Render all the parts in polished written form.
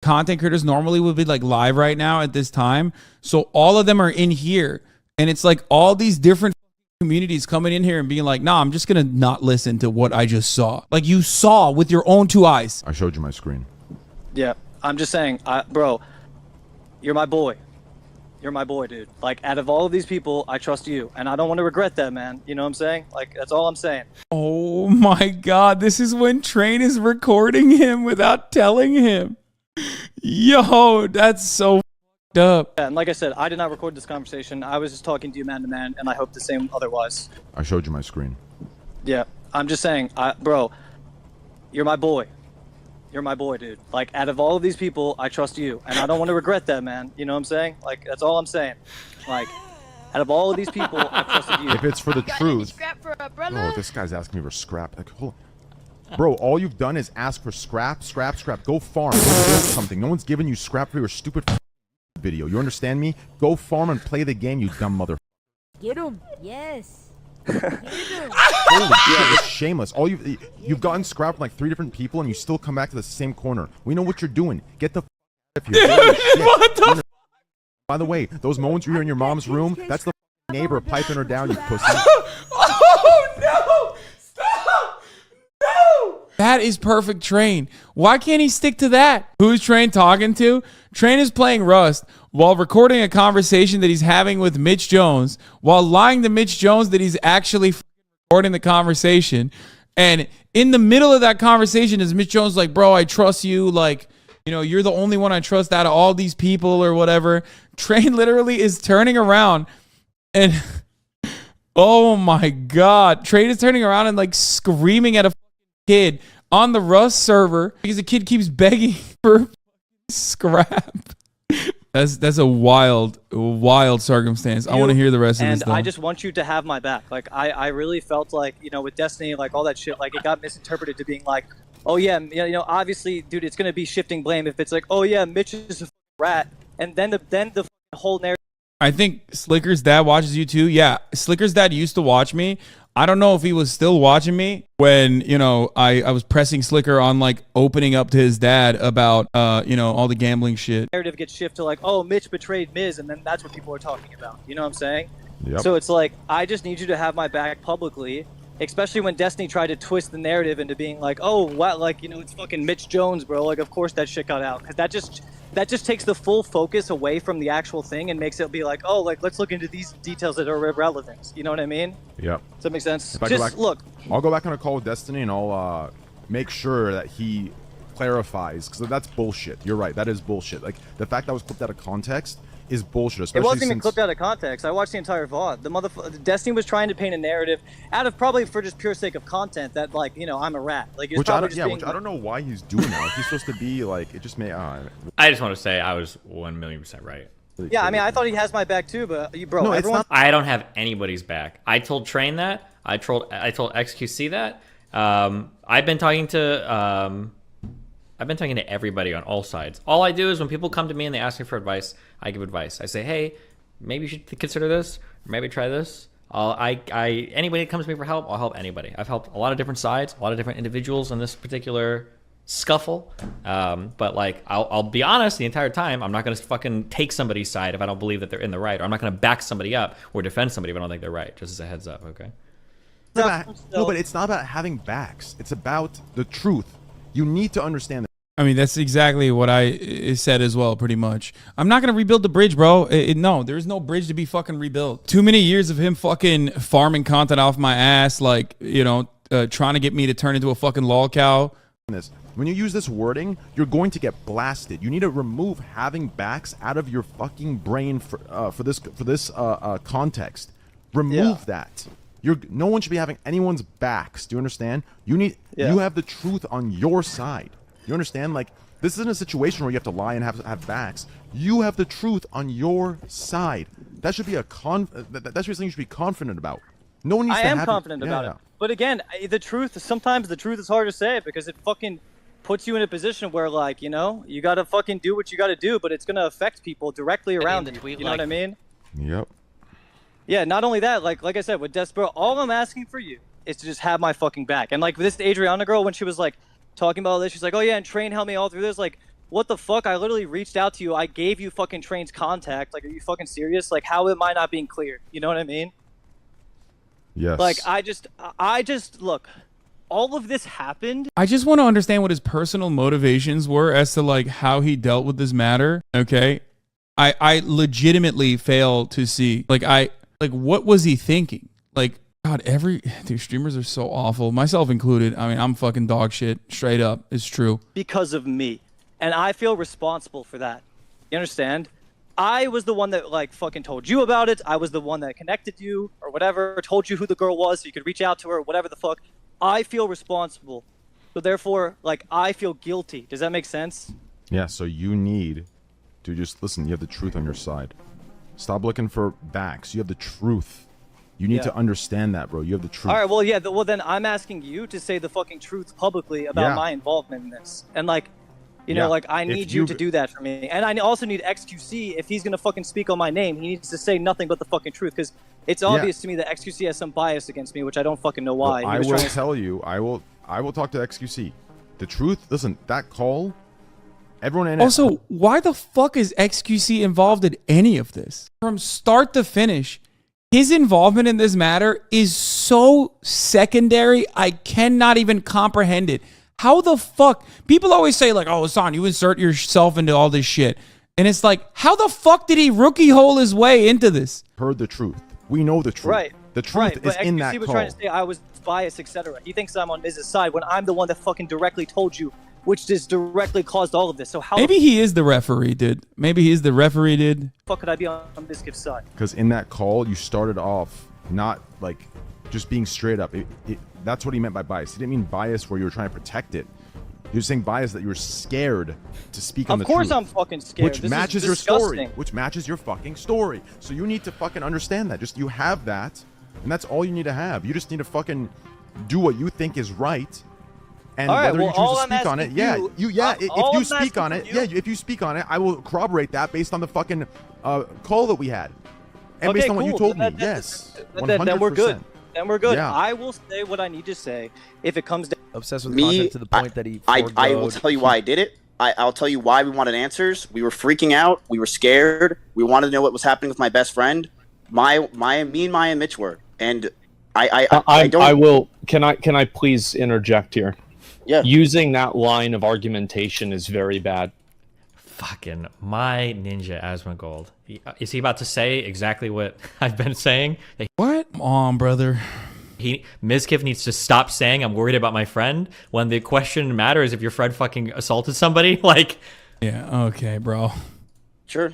content creators normally would be like live right now at this time. So all of them are in here. And it's like all these different communities coming in here and being like, nah, I'm just going to not listen to what I just saw. Like you saw with your own 2 eyes. I showed you my screen. Yeah, I'm just saying, bro, you're my boy. You're my boy, dude. Like, out of all of these people, I trust you. And I don't want to regret that, man. You know what I'm saying? Like, that's all I'm saying. Oh my God. This is when Train is recording him without telling him. Yo, that's so f***ed up. Yeah, and like I said, I did not record this conversation. I was just talking to you man to man, and I hope the same otherwise. I showed you my screen. Yeah, I'm just saying, bro, you're my boy. You're my boy, dude. Like, out of all of these people, I trust you. And I don't want to regret that, man. You know what I'm saying? Like, that's all I'm saying. Like, out of all of these people, I trusted you. If it's for the truth. Oh, this guy's asking me for scrap. Like, hold on. Bro, all you've done is ask for scrap. Go farm. Go build something. No one's giving you scrap for your stupid video. You understand me? Go farm and play the game, you dumb mother. Get him. Yes. Holy shit, it's shameless. All you've gotten scrapped from like 3 different people and you still come back to the same corner. We know what you're doing. Get the f out of here. What the By the way, those moments you're in your mom's room, that's the neighbor piping her down, you pussy. Oh no! Stop! No! That is perfect Train. Why can't he stick to that? Who's Train talking to? Train is playing Rust while recording a conversation that he's having with Mitch Jones, while lying to Mitch Jones that he's actually recording the conversation. And in the middle of that conversation is Mitch Jones like, bro, I trust you. Like, you know, you're the only one I trust out of all these people or whatever. Train literally is turning around and oh my God. Train is turning around and like screaming at a kid on the Rust server because the kid keeps begging for scrap. That's a wild circumstance. I want to hear the rest of this. And I just want you to have my back. Like, I really felt like, you know, with Destiny, like all that shit, like it got misinterpreted to being like, oh yeah, you know, obviously, dude, it's gonna be shifting blame if it's like, oh yeah, Mitch is a rat, and then the whole narrative. I think Slicker's dad watches you too. Yeah, Slicker's dad used to watch me. I don't know if he was still watching me when, you know, I was pressing Slicker on like opening up to his dad about, you know, all the gambling shit. Narrative gets shifted to like, oh, Mitch betrayed Miz, and then that's what people are talking about. You know what I'm saying? Yep. So it's like, I just need you to have my back publicly, especially when Destiny tried to twist the narrative into being like, oh, what, like, you know, it's fucking Mitch Jones, bro. Like, of course that shit got out. Because that just takes the full focus away from the actual thing and makes it be like, oh, like, let's look into these details that are irrelevant. You know what I mean? Yep. Does that make sense? Just look. I'll go back on a call with Destiny and I'll make sure that he clarifies, because that's bullshit. You're right. That is bullshit. Like, the fact that was clipped out of context is bullshit. Especially it wasn't even clipped out of context. I watched the entire VOD. The Destiny was trying to paint a narrative out of probably for just pure sake of content that, like, you know, I'm a rat. Like, which I don't know why he's doing that. Like, he's supposed to be like, it just may. I just want to say I was 1,000,000% right. Yeah, I mean, I thought he has my back too, but bro, no, everyone. I don't have anybody's back. I told Train that. I told XQC that. I've been talking to everybody on all sides. All I do is when people come to me and they ask me for advice, I give advice. I say, hey, maybe you should consider this, or maybe try this. Anybody that comes to me for help, I'll help anybody. I've helped a lot of different sides, a lot of different individuals in this particular scuffle. But like, I'll be honest the entire time. I'm not going to fucking take somebody's side if I don't believe that they're in the right, or I'm not going to back somebody up or defend somebody if I don't think they're right. Just as a heads up, okay? No, but it's not about having backs. It's about the truth. You need to understand that. I mean, that's exactly what I said as well, pretty much. I'm not going to rebuild the bridge, bro. No, there's no bridge to be fucking rebuilt. Too many years of him fucking farming content off my ass, like, you know, trying to get me to turn into a fucking lol cow. When you use this wording, you're going to get blasted. You need to remove having backs out of your fucking brain for this context. Remove that. No one should be having anyone's backs. Do you understand? You have the truth on your side. You understand? Like, this isn't a situation where you have to lie and have backs. You have the truth on your side. That should be that's something you should be confident about. No one needs to have. I am confident about it. But again, sometimes the truth is hard to say because it fucking puts you in a position where, like, you know, you gotta fucking do what you gotta do, but it's gonna affect people directly around it. You know what I mean? Yep. Yeah, not only that, like I said, with Despero, all I'm asking for you is to just have my fucking back. And like this Adriana girl, when she was like talking about all this, she's like, oh yeah, and Train helped me all through this. Like, what the fuck? I literally reached out to you. I gave you fucking Train's contact. Like, are you fucking serious? Like, how am I not being clear? You know what I mean? Yes. Like, I just look. All of this happened. I just want to understand what his personal motivations were as to like how he dealt with this matter. Okay. I legitimately fail to see like what was he thinking? Like, God, dude, streamers are so awful, myself included. I mean, I'm fucking dog shit, straight up. It's true. Because of me. And I feel responsible for that. You understand? I was the one that like fucking told you about it. I was the one that connected you or whatever, told you who the girl was so you could reach out to her, whatever the fuck. I feel responsible. So therefore, like, I feel guilty. Does that make sense? Yeah, so you need to just listen. You have the truth on your side. Stop looking for backs. You have the truth. You need to understand that, bro. You have the truth. All right, well, yeah, well, then I'm asking you to say the fucking truth publicly about my involvement in this. And, like, you know, like, I need you to do that for me. And I also need XQC, if he's going to fucking speak on my name, he needs to say nothing but the fucking truth. Because it's obvious to me that XQC has some bias against me, which I don't fucking know why. Well, I will tell you, I will talk to XQC. The truth, listen, that call, everyone in Also, why the fuck is XQC involved in any of this? From start to finish, his involvement in this matter is so secondary, I cannot even comprehend it. How the fuck? People always say like, oh, Hasan, you insert yourself into all this shit. And it's like, how the fuck did he rookie hole his way into this? Heard the truth. We know the truth. Right. The truth is in that XQC was call. trying to say I was biased, etc. He thinks I'm on Miz's side when I'm the one that fucking directly told you, which just directly caused all of this. So how Maybe he is the referee, dude. Maybe he's the referee, dude. the fuck could I be on Mizkif's side? Because in that call, you started off not like just being straight up. That's what he meant by bias. He didn't mean bias where you were trying to protect it. You're saying bias that you were scared to speak on the truth. Of course I'm fucking scared. Which This matches is your story. disgusting. Which matches your fucking story. So you need to fucking understand that. Just you have that, and that's all you need to have. You just need to fucking do what you think is right. And All right, whether well, you choose all to I'm speak on it, asking if you speak on it, if you speak on it, I will corroborate that based on the fucking call that we had. And Okay, based on what you cool. told me. Then Yes. Then we're good. 100%. Then we're good. Yeah. I will say what I need to say if it comes down. Obsessed with Me, content to the point that he I will foregoed- tell you why I did it. I'll tell you why we wanted answers. We were freaking out. We were scared. We wanted to know what was happening with my best friend. Me and Maya and Mitch were. And I don't. I will. Can I please interject here? Yeah. Using that line of argumentation is very bad. Fucking my ninja Asmongold. Is he about to say exactly what I've been saying? What? Come on, brother. Mizkif needs to stop saying I'm worried about my friend when the question matters if your friend fucking assaulted somebody. Like, yeah, okay, bro. Sure.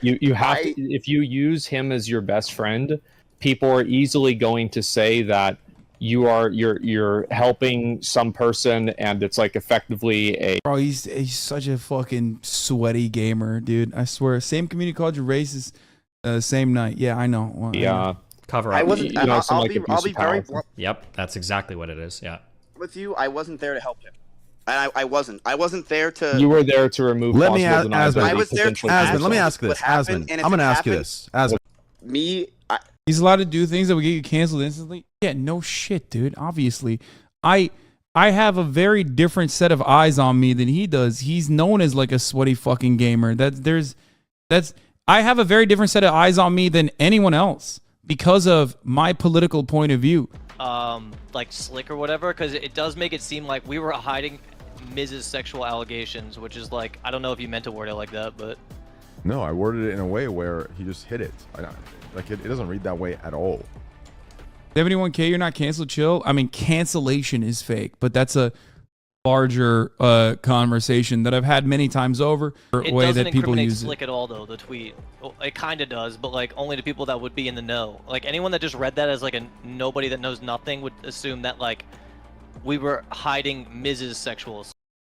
You have to, if you use him as your best friend, people are easily going to say that you're helping some person, and it's like effectively a. Bro, he's such a fucking sweaty gamer, dude. I swear. Same community called you racist, same night. Yeah, I know. Well, Yeah. cover up. I wasn't. You know, some, I'll like, be abuse of very power. Yep, that's exactly what it is. Yeah. with you. I wasn't there to help him. I wasn't. I wasn't there to. You were there to remove. Let me possible ask. deniability I was there to potentially ask Asman, let me yourself. ask you this. what happened, Asman, and if I'm going to it ask you happened- this. Asman. Me. He's allowed to do things that would get you canceled instantly. Yeah, no shit, dude. Obviously, I have a very different set of eyes on me than he does. He's known as like a sweaty fucking gamer. I have a very different set of eyes on me than anyone else because of my political point of view. Like Slick or whatever, because it does make it seem like we were hiding Miz's sexual allegations, which is like, I don't know if you meant to word it like that, but No, I worded it in a way where he just hit it. It doesn't read that way at all. 71K, you're not canceled, chill. I mean, cancellation is fake, but that's a larger conversation that I've had many times over. it Way doesn't that people incriminate use Slick it. at all, though. The tweet, it kind of does, but like only to people that would be in the know. Like anyone that just read that as like a nobody that knows nothing would assume that like we were hiding Miz's sexual.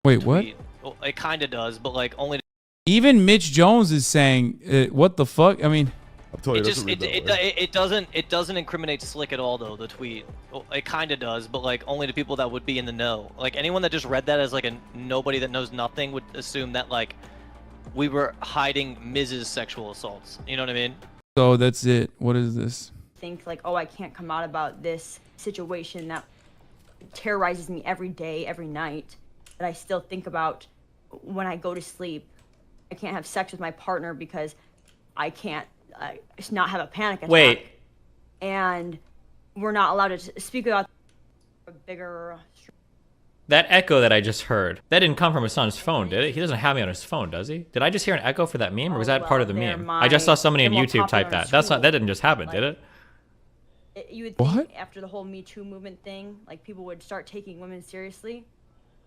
Wait, what? tweet. It kind of does, but like only. Even Mitch Jones is saying, "What the fuck?" I mean, I'm telling It you, just doesn't read that way. it doesn't incriminate Slick at all, though. The tweet, it kind of does, but like only to people that would be in the know. Like anyone that just read that as like a nobody that knows nothing would assume that like we were hiding Miz's sexual assaults. You know what I mean? so that's it. What is this? Think like, oh, I can't come out about this situation that terrorizes me every day, every night, that I still think about when I go to sleep, I can't have sex with my partner because I can't not have a panic attack. Wait. And we're not allowed to speak about a bigger. That echo that I just heard, that didn't come from Hasan's phone, did it? He doesn't have me on his phone, does he? Did I just hear an echo for that meme, or was that part of the meme? I just saw somebody on YouTube type that. That's not. That didn't just happen, did it? You would think after the whole Me Too movement thing, like people would start taking women seriously,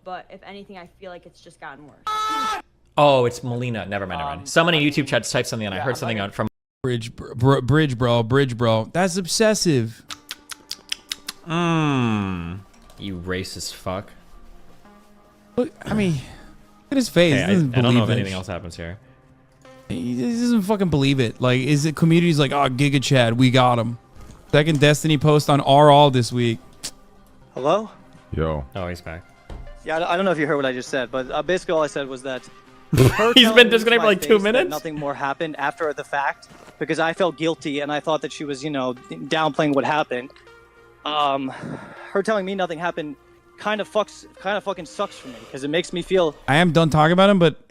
but if anything, I feel like it's just gotten worse. Oh, it's Melina. Never mind. Never mind. Someone in YouTube chat typed something, and I heard something out from Bridge, bro. That's obsessive. You racist fuck. Look, I mean, look at his face. Okay, He doesn't I don't know if believe anything it. else happens here. He doesn't fucking believe it. Like, is it community's like, oh, Giga Chad, we got him. Second Destiny post on RL this week. Hello? Yo. Oh, he's back. Yeah, I don't know if you heard what I just said, but basically all I said was that He's been disconnected for like 2 minutes. Nothing more happened after the fact because I felt guilty and I thought that she was, downplaying what happened. Her telling me nothing happened kind of fucking sucks for me because it makes me feel. I am done talking about him, but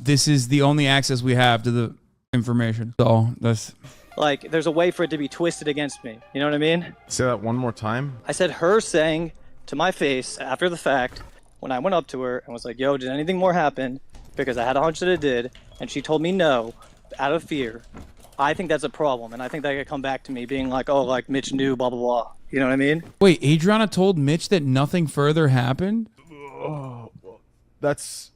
this is the only access we have to the information. So that's like there's a way for it to be twisted against me. You know what I mean? Say that one more time. I said her saying to my face after the fact when I went up to her and was like, "Yo, did anything more happen?" Because I had a hunch that it did, and she told me no, out of fear. I think that's a problem, and I think that could come back to me being like, oh, like Mitch knew, blah, blah, blah. You know what I mean? Wait, Adriana told Mitch that nothing further happened? That's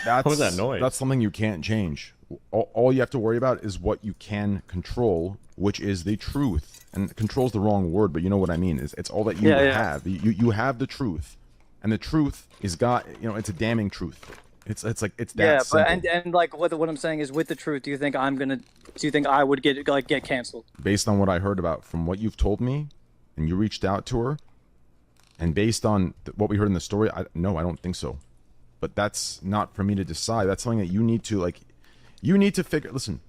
What was that noise? That's something you can't change. All you have to worry about is what you can control, which is the truth. And control's the wrong word, but you know what I mean. It's all that you have. You have the truth, and the truth is it's a damning truth. It's that simple. And like what I'm saying is with the truth, do you think I would get canceled? Based on what I heard about from what you've told me, and you reached out to her, and based on what we heard in the story, no, I don't think so. But that's not for me to decide. That's something that you need to figure. Listen,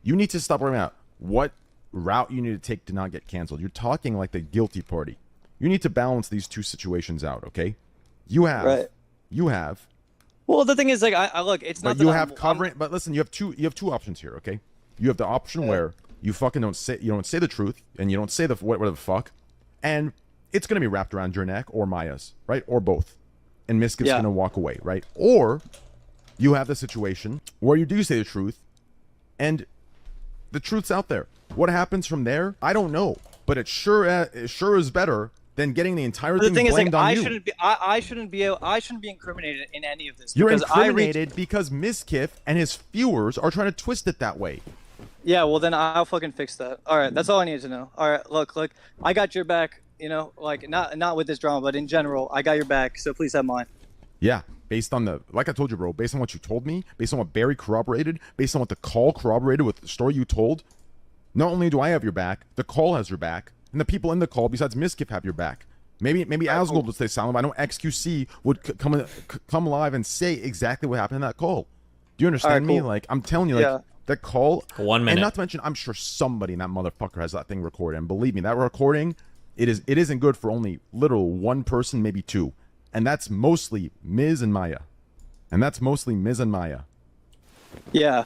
you need to stop worrying about what route you need to take to not get canceled. You're talking like the guilty party. You need to balance these two situations out, okay? You have. Well, the thing is, like, I look, it's not. But you have covering. But listen, you have two options here, okay? You have the option where you fucking don't say the truth, and you don't say whatever the fuck, and it's gonna be wrapped around your neck or Maya's, right? Or both, and Mizkif's gonna walk away, right? Or you have the situation where you do say the truth, and the truth's out there. What happens from there, I don't know, but it sure is better than getting the entire thing blamed on you. I shouldn't be incriminated in any of this. You're incriminated because Mizkif and his viewers are trying to twist it that way. Yeah, well then I'll fucking fix that. All right, that's all I need to know. All right, look, I got your back. Like not with this drama, but in general, I got your back. So please have mine. Yeah, based on like I told you, bro, based on what you told me, based on what Barry corroborated, based on what the call corroborated with the story you told, not only do I have your back, the call has your back. And the people in the call, besides Mizkif, have your back. Maybe Asgold would say silent, but I know XQC would come live and say exactly what happened in that call. Do you understand me? Like, I'm telling you, like, that call... 1 minute. And not to mention, I'm sure somebody in that motherfucker has that thing recorded. And believe me, that recording, it isn't good for only literal one person, maybe two. And that's mostly Miz and Maya. Yeah.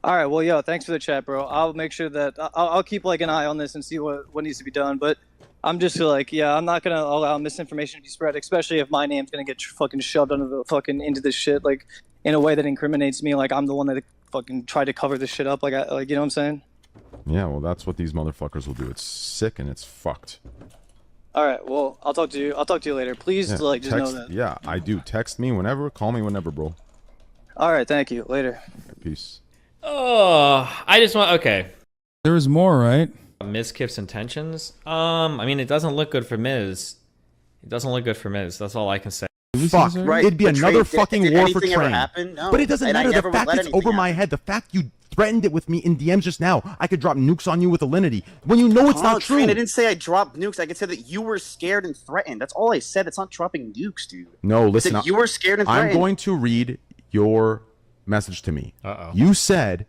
All right, well, yo, thanks for the chat, bro. I'll make sure that I'll keep like an eye on this and see what needs to be done. But I'm just like, I'm not gonna allow misinformation to be spread, especially if my name's gonna get fucking shoved into this shit, like in a way that incriminates me, like I'm the one that fucking tried to cover this shit up, like you know what I'm saying? Yeah, well, that's what these motherfuckers will do. It's sick and it's fucked. All right, well, I'll talk to you later. Please, just know that. Yeah, I do. Text me whenever. Call me whenever, bro. All right, thank you. Later. Peace. Oh, I just want. Okay. There was more, right? Mizkif's intentions. I mean, it doesn't look good for Miz. That's all I can say. Fuck, right? It'd be another fucking war for Train. No. But it doesn't matter. The fact it's over my head. The fact you threatened it with me in DMs just now. I could drop nukes on you with Alinity when you know it's not true. Train, I didn't say I dropped nukes. I could say that you were scared and threatened. That's all I said. It's not dropping nukes, dude. No, listen. You were scared and threatened. I'm going to read your message to me. You said,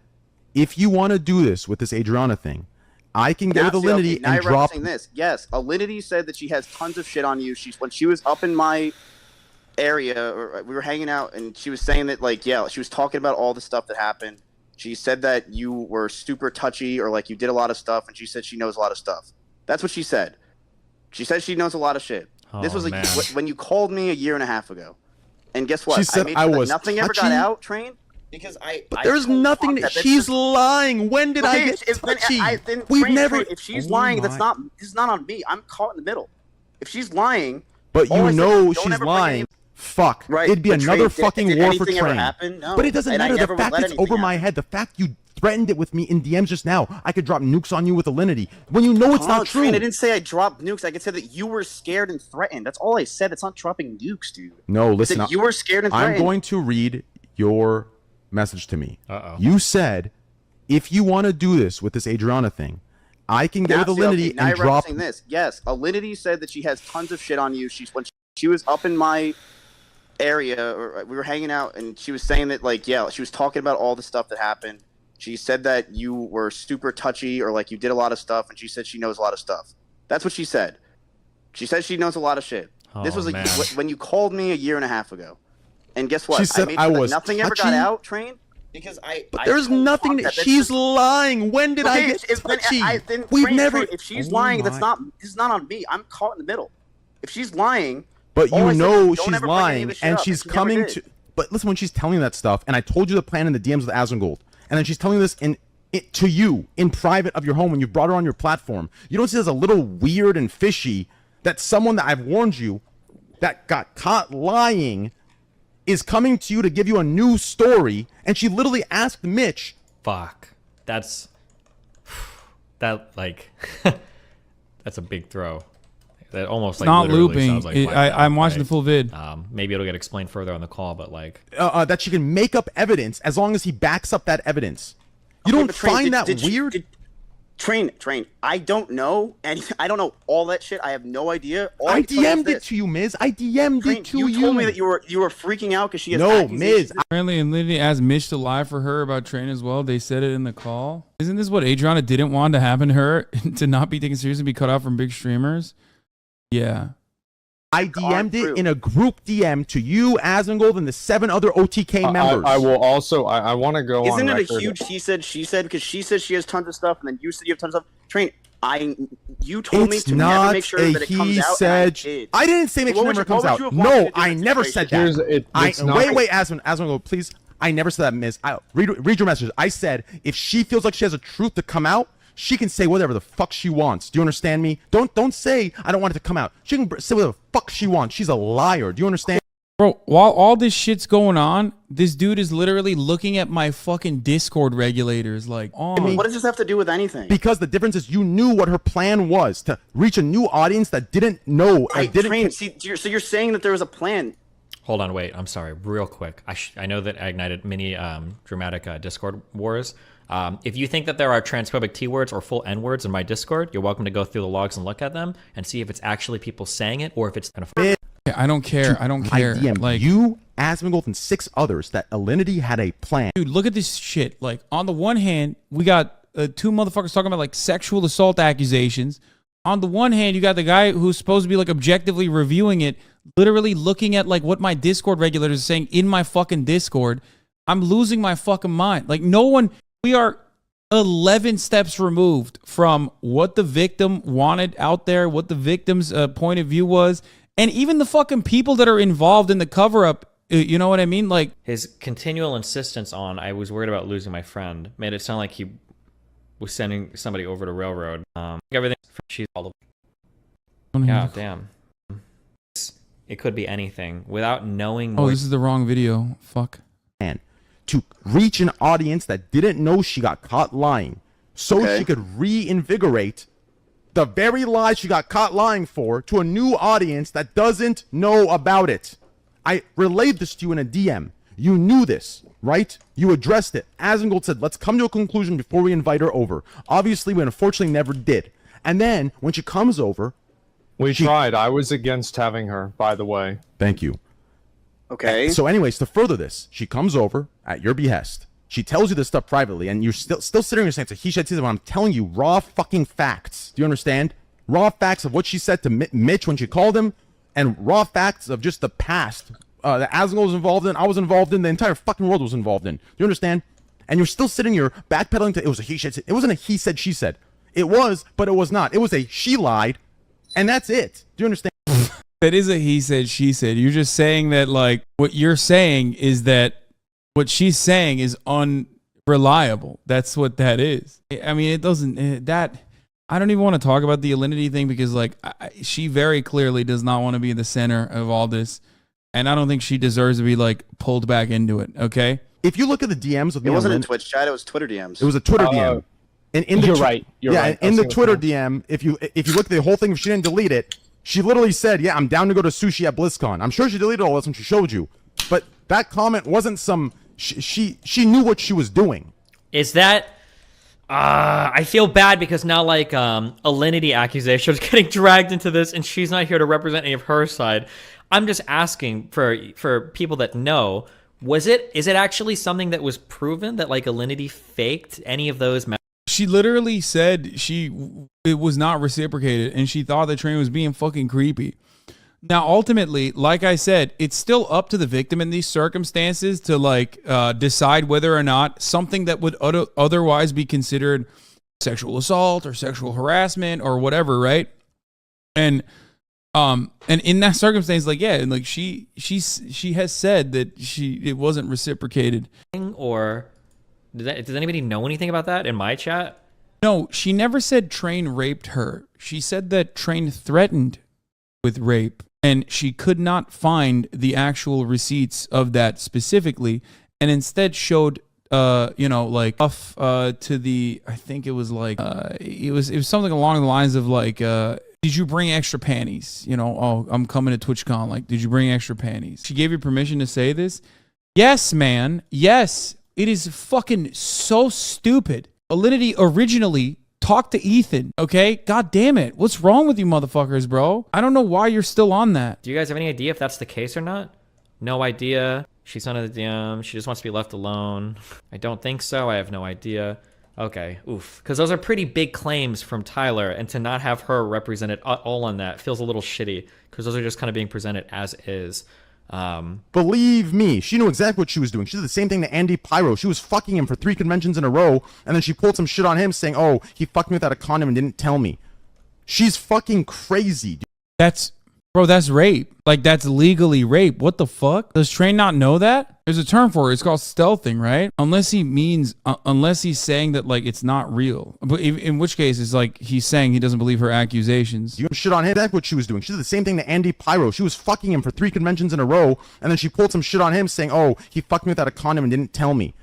if you want to do this with this Adriana thing, I can get with Alinity and drop. This. Yes, Alinity said that she has tons of shit on you. When she was up in my area, or we were hanging out, and she was saying that, like, yeah, she was talking about all the stuff that happened. She said that you were super touchy, or like you did a lot of stuff, and she said she knows a lot of stuff. That's what she said. She said she knows a lot of shit. This was like when you called me a year and a half ago. And guess what? She said I was nothing ever got out, Train, because But there's nothing. She's lying. When did I get touchy? We've never. If she's lying, this is not on me. I'm caught in the middle. If she's lying, but you know she's lying. Fuck. Right. It'd be another fucking war for anything ever Train. happen? No. But it doesn't And I matter. never The fact let it's anything over my happen. head. The fact you threatened it with me in DMs just now. I could drop nukes on you with Alinity when you know it's not true. Train, I didn't say I dropped nukes. I could say that you were scared and threatened. That's all I said. It's not dropping nukes, dude. No, listen. You were scared and threatened. I'm going to read your message to me. Uh-oh. You said, if you want to do this with this Adriana thing, I can get with Alinity now and you're drop. referencing this. Yes, Alinity said that she has tons of shit on you. When she was up in my area, or we were hanging out, and she was saying that, like, yeah, she was talking about all the stuff that happened. She said that you were super touchy, or like you did a lot of stuff, and she said she knows a lot of stuff. That's what she said. She said she knows a lot of shit. This was like when you called me a year and a half ago. And guess what? She said I was nothing ever got out, Train, because But there's nothing. She's lying. When did I get touchy? We've never. If she's lying, this is not on me. I'm caught in the middle. If she's lying. But you know she's lying, lying, and she's coming to. But listen, when she's telling that stuff, and I told you the plan in the DMs with Asmongold, and then she's telling this to you in private of your home when you brought her on your platform. You don't see it as a little weird and fishy that someone that I've warned you that got caught lying is coming to you to give you a new story, and she literally asked Mitch. Fuck. That's like that's a big throw. That almost like not literally looping. sounds like I'm watching the full vid. Maybe it'll get explained further on the call, but like that she can make up evidence as long as he backs up that evidence. You don't find that weird? Train. I don't know anything. I don't know all that shit. I have no idea. I DM'd it to you, Miz. I DM'd it to you. You told me that you were freaking out because she has no, Miz. Apparently, and Lily asked Mitch to lie for her about Train as well. They said it in the call. Isn't this what Adriana didn't want to happen to her? To not be taken seriously, be cut off from big streamers? Yeah. I DM'd it in a group DM to you, Asmongold, and the 7 other OTK members. I will also. I want to go. Isn't on it a record. huge he said she said, because she says she has tons of stuff, and then you said you have tons of stuff. Train. You told me to never make sure that it comes out. Said, and I didn't say make sure it never comes out. No, I never said that. Wait, Asmongold, please. I never said that, Miz. Read your message. I said if she feels like she has a truth to come out, she can say whatever the fuck she wants. Do you understand me? Don't say I don't want it to come out. She can say whatever the fuck she wants. She's a liar. Do you understand? Bro, while all this shit's going on, this dude is literally looking at my fucking Discord regulators like, what does this have to do with anything? Because the difference is you knew what her plan was to reach a new audience that didn't know. So you're saying that there was a plan. Hold on, wait. I'm sorry. Real quick. I know that I ignited many dramatic Discord wars. If you think that there are transphobic T-words or full N-words in my Discord, you're welcome to go through the logs and look at them and see if it's actually people saying it or if it's kind of. I don't care. I don't care. Like you, Asmongold, and 6 others that Alinity had a plan. Dude, look at this shit. Like on the one hand, we got 2 motherfuckers talking about like sexual assault accusations. On the one hand, you got the guy who's supposed to be like objectively reviewing it, literally looking at like what my Discord regulators are saying in my fucking Discord. I'm losing my fucking mind. Like no one. We are 11 steps removed from what the victim wanted out there, what the victim's point of view was, and even the fucking people that are involved in the cover-up, you know what I mean? Like his continual insistence on, I was worried about losing my friend, made it sound like he was sending somebody over to railroad. Everything, she's all the. Yeah, damn. It could be anything without knowing more. Oh, this is the wrong video. Fuck. And to reach an audience that didn't know she got caught lying, so she could reinvigorate the very lies she got caught lying for to a new audience that doesn't know about it. I relayed this to you in a DM. You knew this, right? You addressed it. Asmongold said, let's come to a conclusion before we invite her over. Obviously, we unfortunately never did. And then, when she comes over... We tried. I was against having her, by the way. Thank you. Okay. So anyways, to further this, she comes over at your behest. She tells you this stuff privately, and you're still sitting here saying it's a he said, I'm telling you raw fucking facts. Do you understand? Raw facts of what she said to Mitch when she called him, and raw facts of just the past that Asgol was involved in, I was involved in, the entire fucking world was involved in. Do you understand? And you're still sitting here backpedaling to it was a he said. It wasn't a he said she said. It was, but it was not. It was a she lied, and that's it. Do you understand? That is a he said she said. You're just saying that like what you're saying is that what she's saying is unreliable. That's what that is. I mean, it doesn't that. I don't even want to talk about the Alinity thing because like she very clearly does not want to be the center of all this, and I don't think she deserves to be like pulled back into it. Okay. If you look at the DMs of it wasn't in Twitch chat, it was Twitter DMs. It was a Twitter DM. And in the you're right. You're right. In the Twitter DM, if you look at the whole thing, if she didn't delete it, she literally said, "Yeah, I'm down to go to sushi at BlizzCon." I'm sure she deleted all this when she showed you, but that comment wasn't some. She knew what she was doing. Is that? I feel bad because now like Alinity accusations getting dragged into this, and she's not here to represent any of her side. I'm just asking for people that know. Is it actually something that was proven that like Alinity faked any of those? She literally said it was not reciprocated, and she thought the train was being fucking creepy. Now, ultimately, like I said, it's still up to the victim in these circumstances to like decide whether or not something that would otherwise be considered sexual assault or sexual harassment or whatever, right? And in that circumstance, like yeah, and like she has said that it wasn't reciprocated. Or does anybody know anything about that in my chat? No, she never said Train raped her. She said that Train threatened with rape, and she could not find the actual receipts of that specifically, and instead showed like off to the, I think it was like it was something along the lines of like did you bring extra panties? Oh, I'm coming to TwitchCon. Like, did you bring extra panties? She gave you permission to say this? Yes, man. Yes. It is fucking so stupid. Alinity originally talked to Ethan, okay? God damn it. What's wrong with you motherfuckers, bro? I don't know why you're still on that. Do you guys have any idea if that's the case or not? No idea. She's under the DM. She just wants to be left alone. I don't think so. I have no idea. Okay, oof. Because those are pretty big claims from Tyler, and to not have her represented all on that feels a little shitty, because those are just kind of being presented as is. Believe me, she knew exactly what she was doing. She did the same thing to Andy Pyro. She was fucking him for 3 conventions in a row, and then she pulled some shit on him saying, "Oh, he fucked me without a condom and didn't tell me." She's fucking crazy, dude. Bro, that's rape. Like, that's legally rape. What the fuck? Does Train not know that? There's a term for it. It's called stealthing, right? Unless he's saying that, like, it's not real. But in which case, it's like he's saying he doesn't believe her accusations. You shit on him. That's what she was doing. She did the same thing to Andy Pyro. She was fucking him for 3 conventions in a row, and then she pulled some shit on him saying, "Oh, he fucked me without a condom and didn't tell me."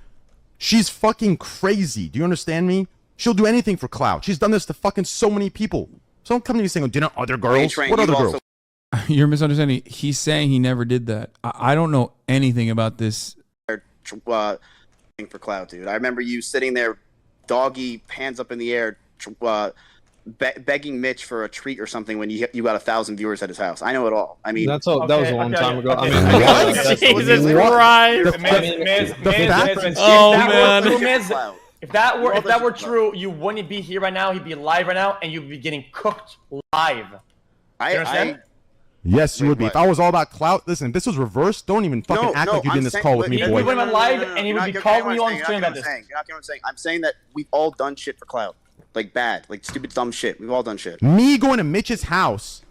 She's fucking crazy. Do you understand me? She'll do anything for clout. She's done this to fucking so many people. So don't come to me saying, "Oh, didn't other girls?" What other girls? You're misunderstanding. He's saying he never did that. I don't know anything about this. For clout, dude. I remember you sitting there, doggy, hands up in the air, begging Mitch for a treat or something when you got 1,000 viewers at his house. I know it all. I mean, that was a long time ago. I mean, what? Jesus Christ! If that were true, you wouldn't be here right now. He'd be live right now, and you'd be getting cooked live. You understand? Yes, you would be. If I was all about clout, listen, if this was reversed, don't even fucking act like you did in this call with me, boy. We would have been live, and he would be calling you on stream about this. You're not getting what I'm saying. I'm saying that we've all done shit for clout. Like bad, like stupid, dumb shit. We've all done shit. Me going to Mitch's house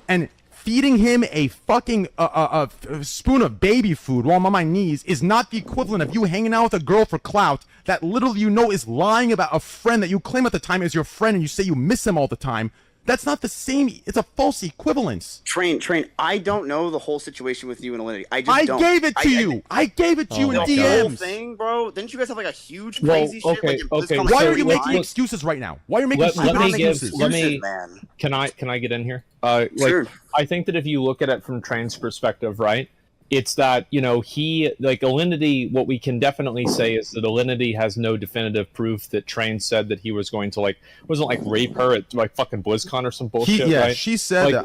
and feeding him a fucking a spoon of baby food while I'm on my knees is not the equivalent of you hanging out with a girl for clout that literally you know is lying about a friend that you claim at the time is your friend and you say you miss him all the time. That's not the same. It's a false equivalence. Train. I don't know the whole situation with you and Alinity. I don't. Gave it to you. I gave it to you in DMs. The whole thing, bro. Didn't you guys have like a huge crazy shit? Okay. Why are you making excuses right now? Why are you making excuses? Can I get in here? Sure. I think that if you look at it from Train's perspective, right? It's that, he, like, Alinity, what we can definitely say is that Alinity has no definitive proof that Train said that he was going to, like, wasn't like rape her at, like, fucking BlizzCon or some bullshit, right? She said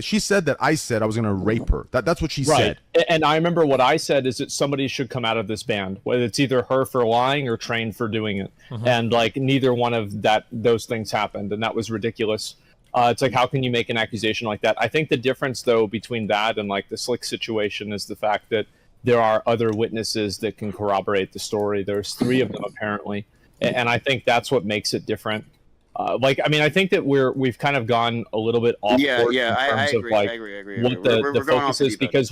she said that I said I was going to rape her. That's what she said. And I remember what I said is that somebody should come out of this band, whether it's either her for lying or Train for doing it. And, like, neither one of those things happened, and that was ridiculous. It's like, how can you make an accusation like that? I think the difference, though, between that and like the Slick situation is the fact that there are other witnesses that can corroborate the story. There's 3 of them apparently, and I think that's what makes it different. Like, I mean, I think that we've kind of gone a little bit off course in terms of like what the focus is, because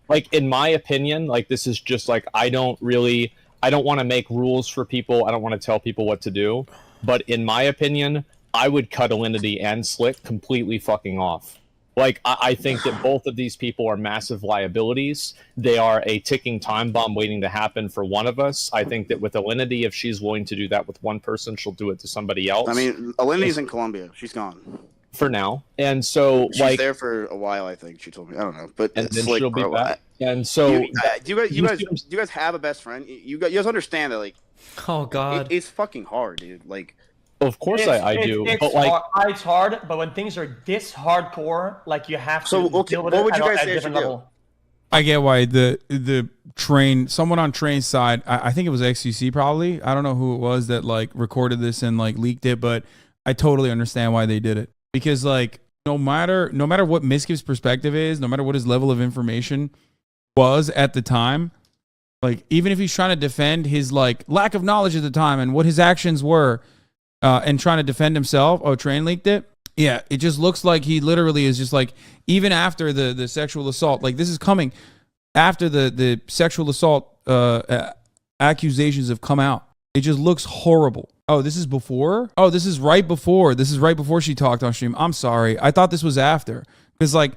like, in my opinion, like, this is just like, I don't want to make rules for people. I don't want to tell people what to do, but in my opinion, I would cut Alinity and Slick completely fucking off. Like, I think that both of these people are massive liabilities. They are a ticking time bomb waiting to happen for one of us. I think that with Alinity, if she's willing to do that with one person, she'll do it to somebody else. I mean, Alinity's in Colombia. She's gone. For now. And so, she's like, there for a while, I think. She told me. I don't know. But and it's then like, she'll be bro, back. And so... do you guys have a best friend? You guys understand that, like... Oh, God. It's fucking hard, dude. Like... Of course I do, but like it's hard. But when things are this hardcore, like, you have to. So okay, deal with what would you at guys a say I should different do? level. I get why the train, someone on train's side, I think it was XQC probably. I don't know who it was that like recorded this and like leaked it, but I totally understand why they did it. Because like no matter what Mizkif's perspective is, no matter what his level of information was at the time, like even if he's trying to defend his like lack of knowledge at the time and what his actions were, and trying to defend himself, train leaked it. Yeah, it just looks like he literally is just like, even after the sexual assault, like this is coming after the sexual assault accusations have come out. It just looks horrible. Oh, this is before? Oh, this is right before. This is right before she talked on stream. I'm sorry. I thought this was after. Because like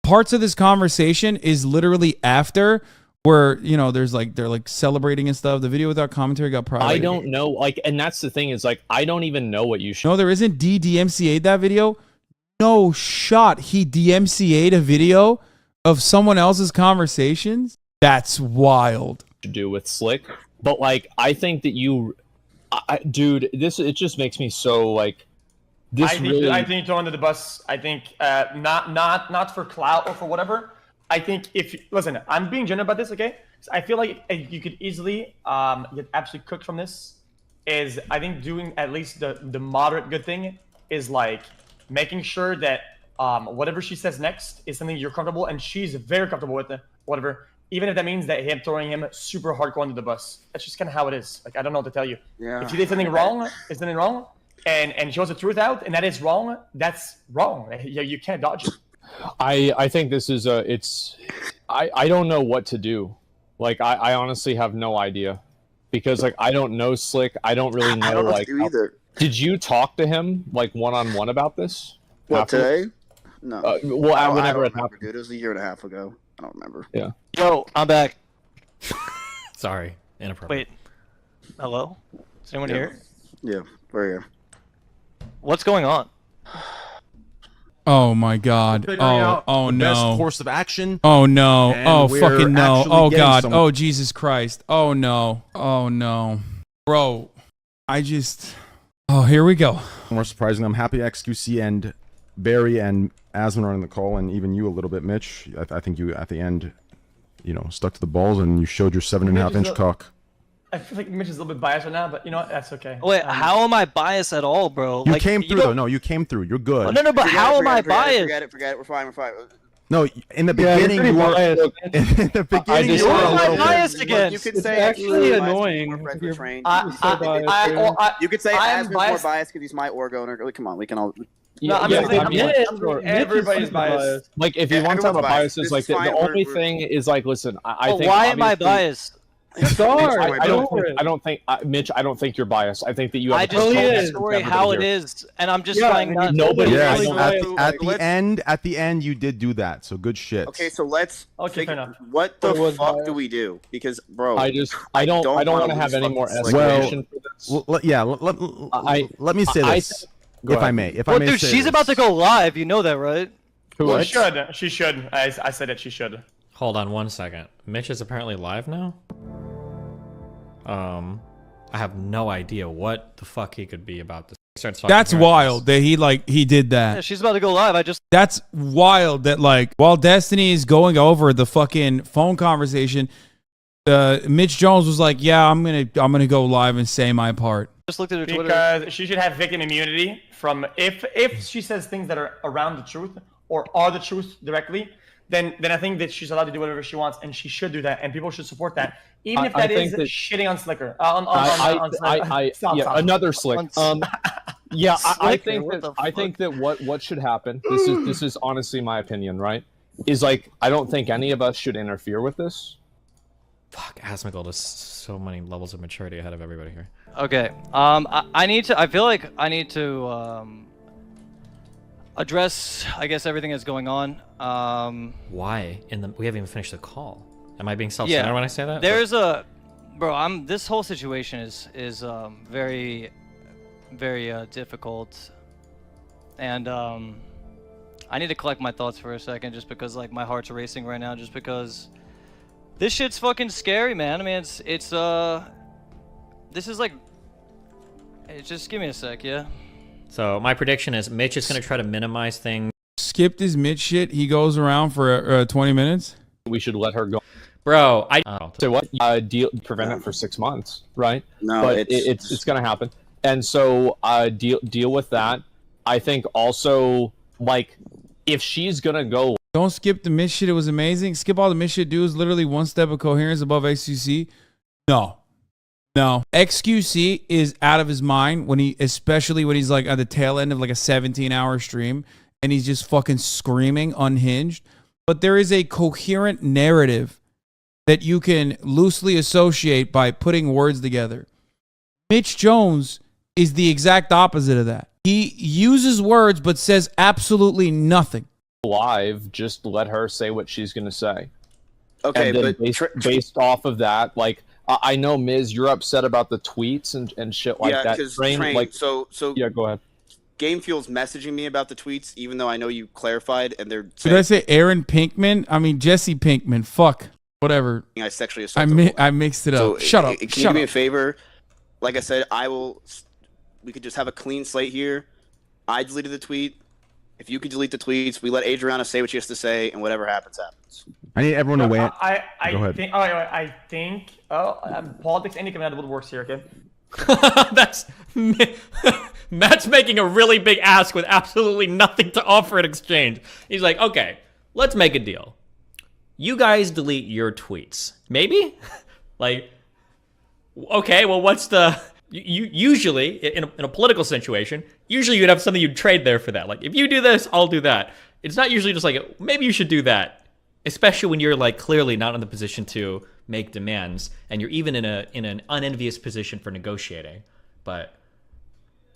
parts of this conversation is literally after, where, you know, there's like, they're like celebrating and stuff. The video without commentary got private. I don't know. Like, and that's the thing is like, I don't even know what you should. No, there isn't. DMCA'd that video. No shot. He DMCA'd a video of someone else's conversations. That's wild. To do with Slick. But like, I think that dude, it just makes me so like, I think you throw under the bus. I think not for clout or for whatever. I think listen, I'm being general about this, okay? I feel like you could easily get absolutely cooked from this. I think doing at least the moderate good thing is like making sure that whatever she says next is something you're comfortable, and she's very comfortable with it, whatever. Even if that means that throwing him super hardcore under the bus. That's just kind of how it is. Like, I don't know what to tell you. Yeah. If she did something wrong, and she wants the truth out, and that is wrong, that's wrong. You can't dodge it. I think this is I don't know what to do. Like, I honestly have no idea, because like I don't know Slick. I don't really know. I don't know like either. Did you talk to him like one-on-one about this? What, today? No. Well, whenever it happened, dude. It was a year and a half ago. I don't remember. Yeah. Yo, I'm back. Sorry, inappropriate. Wait. Hello? Is anyone here? Yeah, we're here. What's going on? Oh my God! Oh no! Best course of action. Oh no! And Oh we're fucking no! actually Oh getting God! some- Oh Jesus Christ! Oh no! Oh no! Bro, I just. Oh, here we go. More surprising, I'm happy XQC and Barry and Asman are on the call, and even you a little bit, Mitch. I think you at the end, you know, stuck to the balls and you showed your 7.5-inch cock. I feel like Mitch is a little bit biased right now, but you know what? That's okay. Wait, how am I biased at all, bro? You came through though. No, you came through. You're good. No, but how am I biased? Forget it. We're fine. No, in the beginning you were. In the beginning you were a little biased again. You could say actually annoying. You could say Asman's more biased because he's my org owner. Come on, we can all. No, I'm everybody's biased. Like, if you want to talk about biases, like the only thing is like, listen, I think. Why am I biased? I don't think, Mitch. I don't think you're biased. I think that you have. I just told the story how it is, and I'm just trying not. Nobody. Yeah, at the end, you did do that. So good shit. Okay, so let's. Okay, fair enough. What the fuck do we do? Because, bro, I don't want to have any more escalation for this. Let me say this, if I may. Well, dude, she's about to go live. You know that, right? Well, she should. I said it. She should. Hold on 1 second. Mitch is apparently live now? I have no idea what the fuck he could be about this. That's wild that he did that. Yeah, she's about to go live. That's wild that like while Destiny is going over the fucking phone conversation, Mitch Jones was like, "Yeah, I'm gonna go live and say my part." Just looked at her Twitter. Because she should have victim immunity from if she says things that are around the truth or are the truth directly, then I think that she's allowed to do whatever she wants, and she should do that, and people should support that, even if that is shitting on Slicker. Another Slick. Yeah, I think that what should happen. This is honestly my opinion, right? Is like I don't think any of us should interfere with this. Fuck, Asmongold is so many levels of maturity ahead of everybody here. Okay. I feel like I need to address, I guess, everything that's going on. Why? We haven't even finished the call. Am I being self-centered when I say that? There's this whole situation is very, very difficult, and I need to collect my thoughts for a second, just because like my heart's racing right now, just because this shit's fucking scary, man. I mean, this is like, just give me a sec, yeah. So my prediction is Mitch is gonna try to minimize things. Skip this Mitch shit. He goes around for 20 minutes. We should let her go. Bro, So what? Prevent it for 6 months, right? No, but it's gonna happen, and so deal with that. I think also like if she's gonna go. Don't skip the Mitch shit. It was amazing. Skip all the Mitch shit. Dude is literally one step of coherence above XQC. No. XQC is out of his mind especially when he's like at the tail end of like a 17-hour stream and he's just fucking screaming unhinged. But there is a coherent narrative that you can loosely associate by putting words together. Mitch Jones is the exact opposite of that. He uses words but says absolutely nothing. Live, just let her say what she's gonna say. Okay, and then but based off of that, like I know, Miz, you're upset about the tweets and shit like that. Train, like, so yeah, go ahead. Game Fuel's messaging me about the tweets, even though I know you clarified, and they're Did I say Aaron Pinkman? I mean Jesse Pinkman. Fuck, whatever. I sexually assaulted. I mixed it up. So Shut up. Can you do me a favor? Like I said, we could just have a clean slate here. I deleted the tweet. If you could delete the tweets, we let Adriana say what she has to say, and whatever happens, happens. I need everyone to wait. Go ahead. I think politics any coming out of the woodworks here, okay? That's Matt's making a really big ask with absolutely nothing to offer in exchange. He's like, okay, let's make a deal. You guys delete your tweets. Maybe? Like, okay, well, what's the... You usually, in a political situation, usually you'd have something you'd trade there for that. Like, if you do this, I'll do that. It's not usually just like, maybe you should do that. Especially when you're like clearly not in the position to make demands, and you're even in an unenvious position for negotiating. But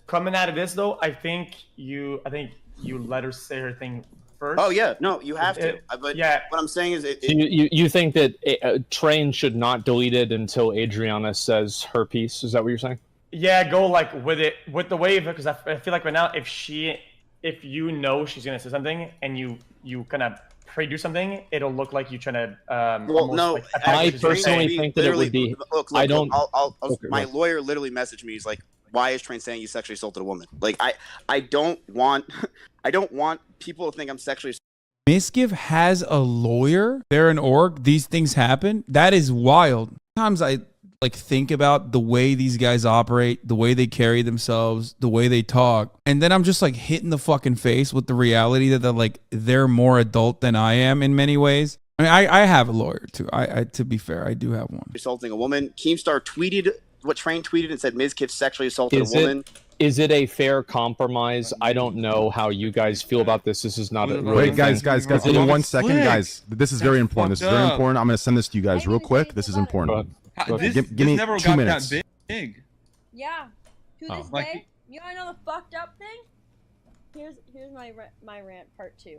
coming out of this though, I think you let her say her thing first. Oh yeah, no, you have to. But yeah, what I'm saying is, you think that Train should not delete it until Adriana says her piece? Is that what you're saying? Yeah, go like with the wave, because I feel like right now, if you know she's gonna say something and you kind of pre-do something, it'll look like you're trying to. Well, no, like, I personally think that it would be. Look, I don't. My lawyer literally messaged me. He's like, "Why is Train saying you sexually assaulted a woman?" Like, I don't want people to think I'm sexually. Mizkif has a lawyer. They're an org. These things happen. That is wild. Sometimes I like think about the way these guys operate, the way they carry themselves, the way they talk, and then I'm just like hit in the fucking face with the reality that they're more adult than I am in many ways. I mean, I have a lawyer too. I to be fair, I do have one. Assaulting a woman. Keemstar tweeted what Train tweeted and said Mizkif sexually assaulted a woman. Is it a fair compromise? I don't know how you guys feel about this. This is not a wait, guys. Give me 1 second, guys. This is very important. This is very important. I'm gonna send this to you guys real quick. This is important. Give me 2 minutes. Big. Yeah. To this day, you wanna know the fucked up thing? Here's my rant part 2.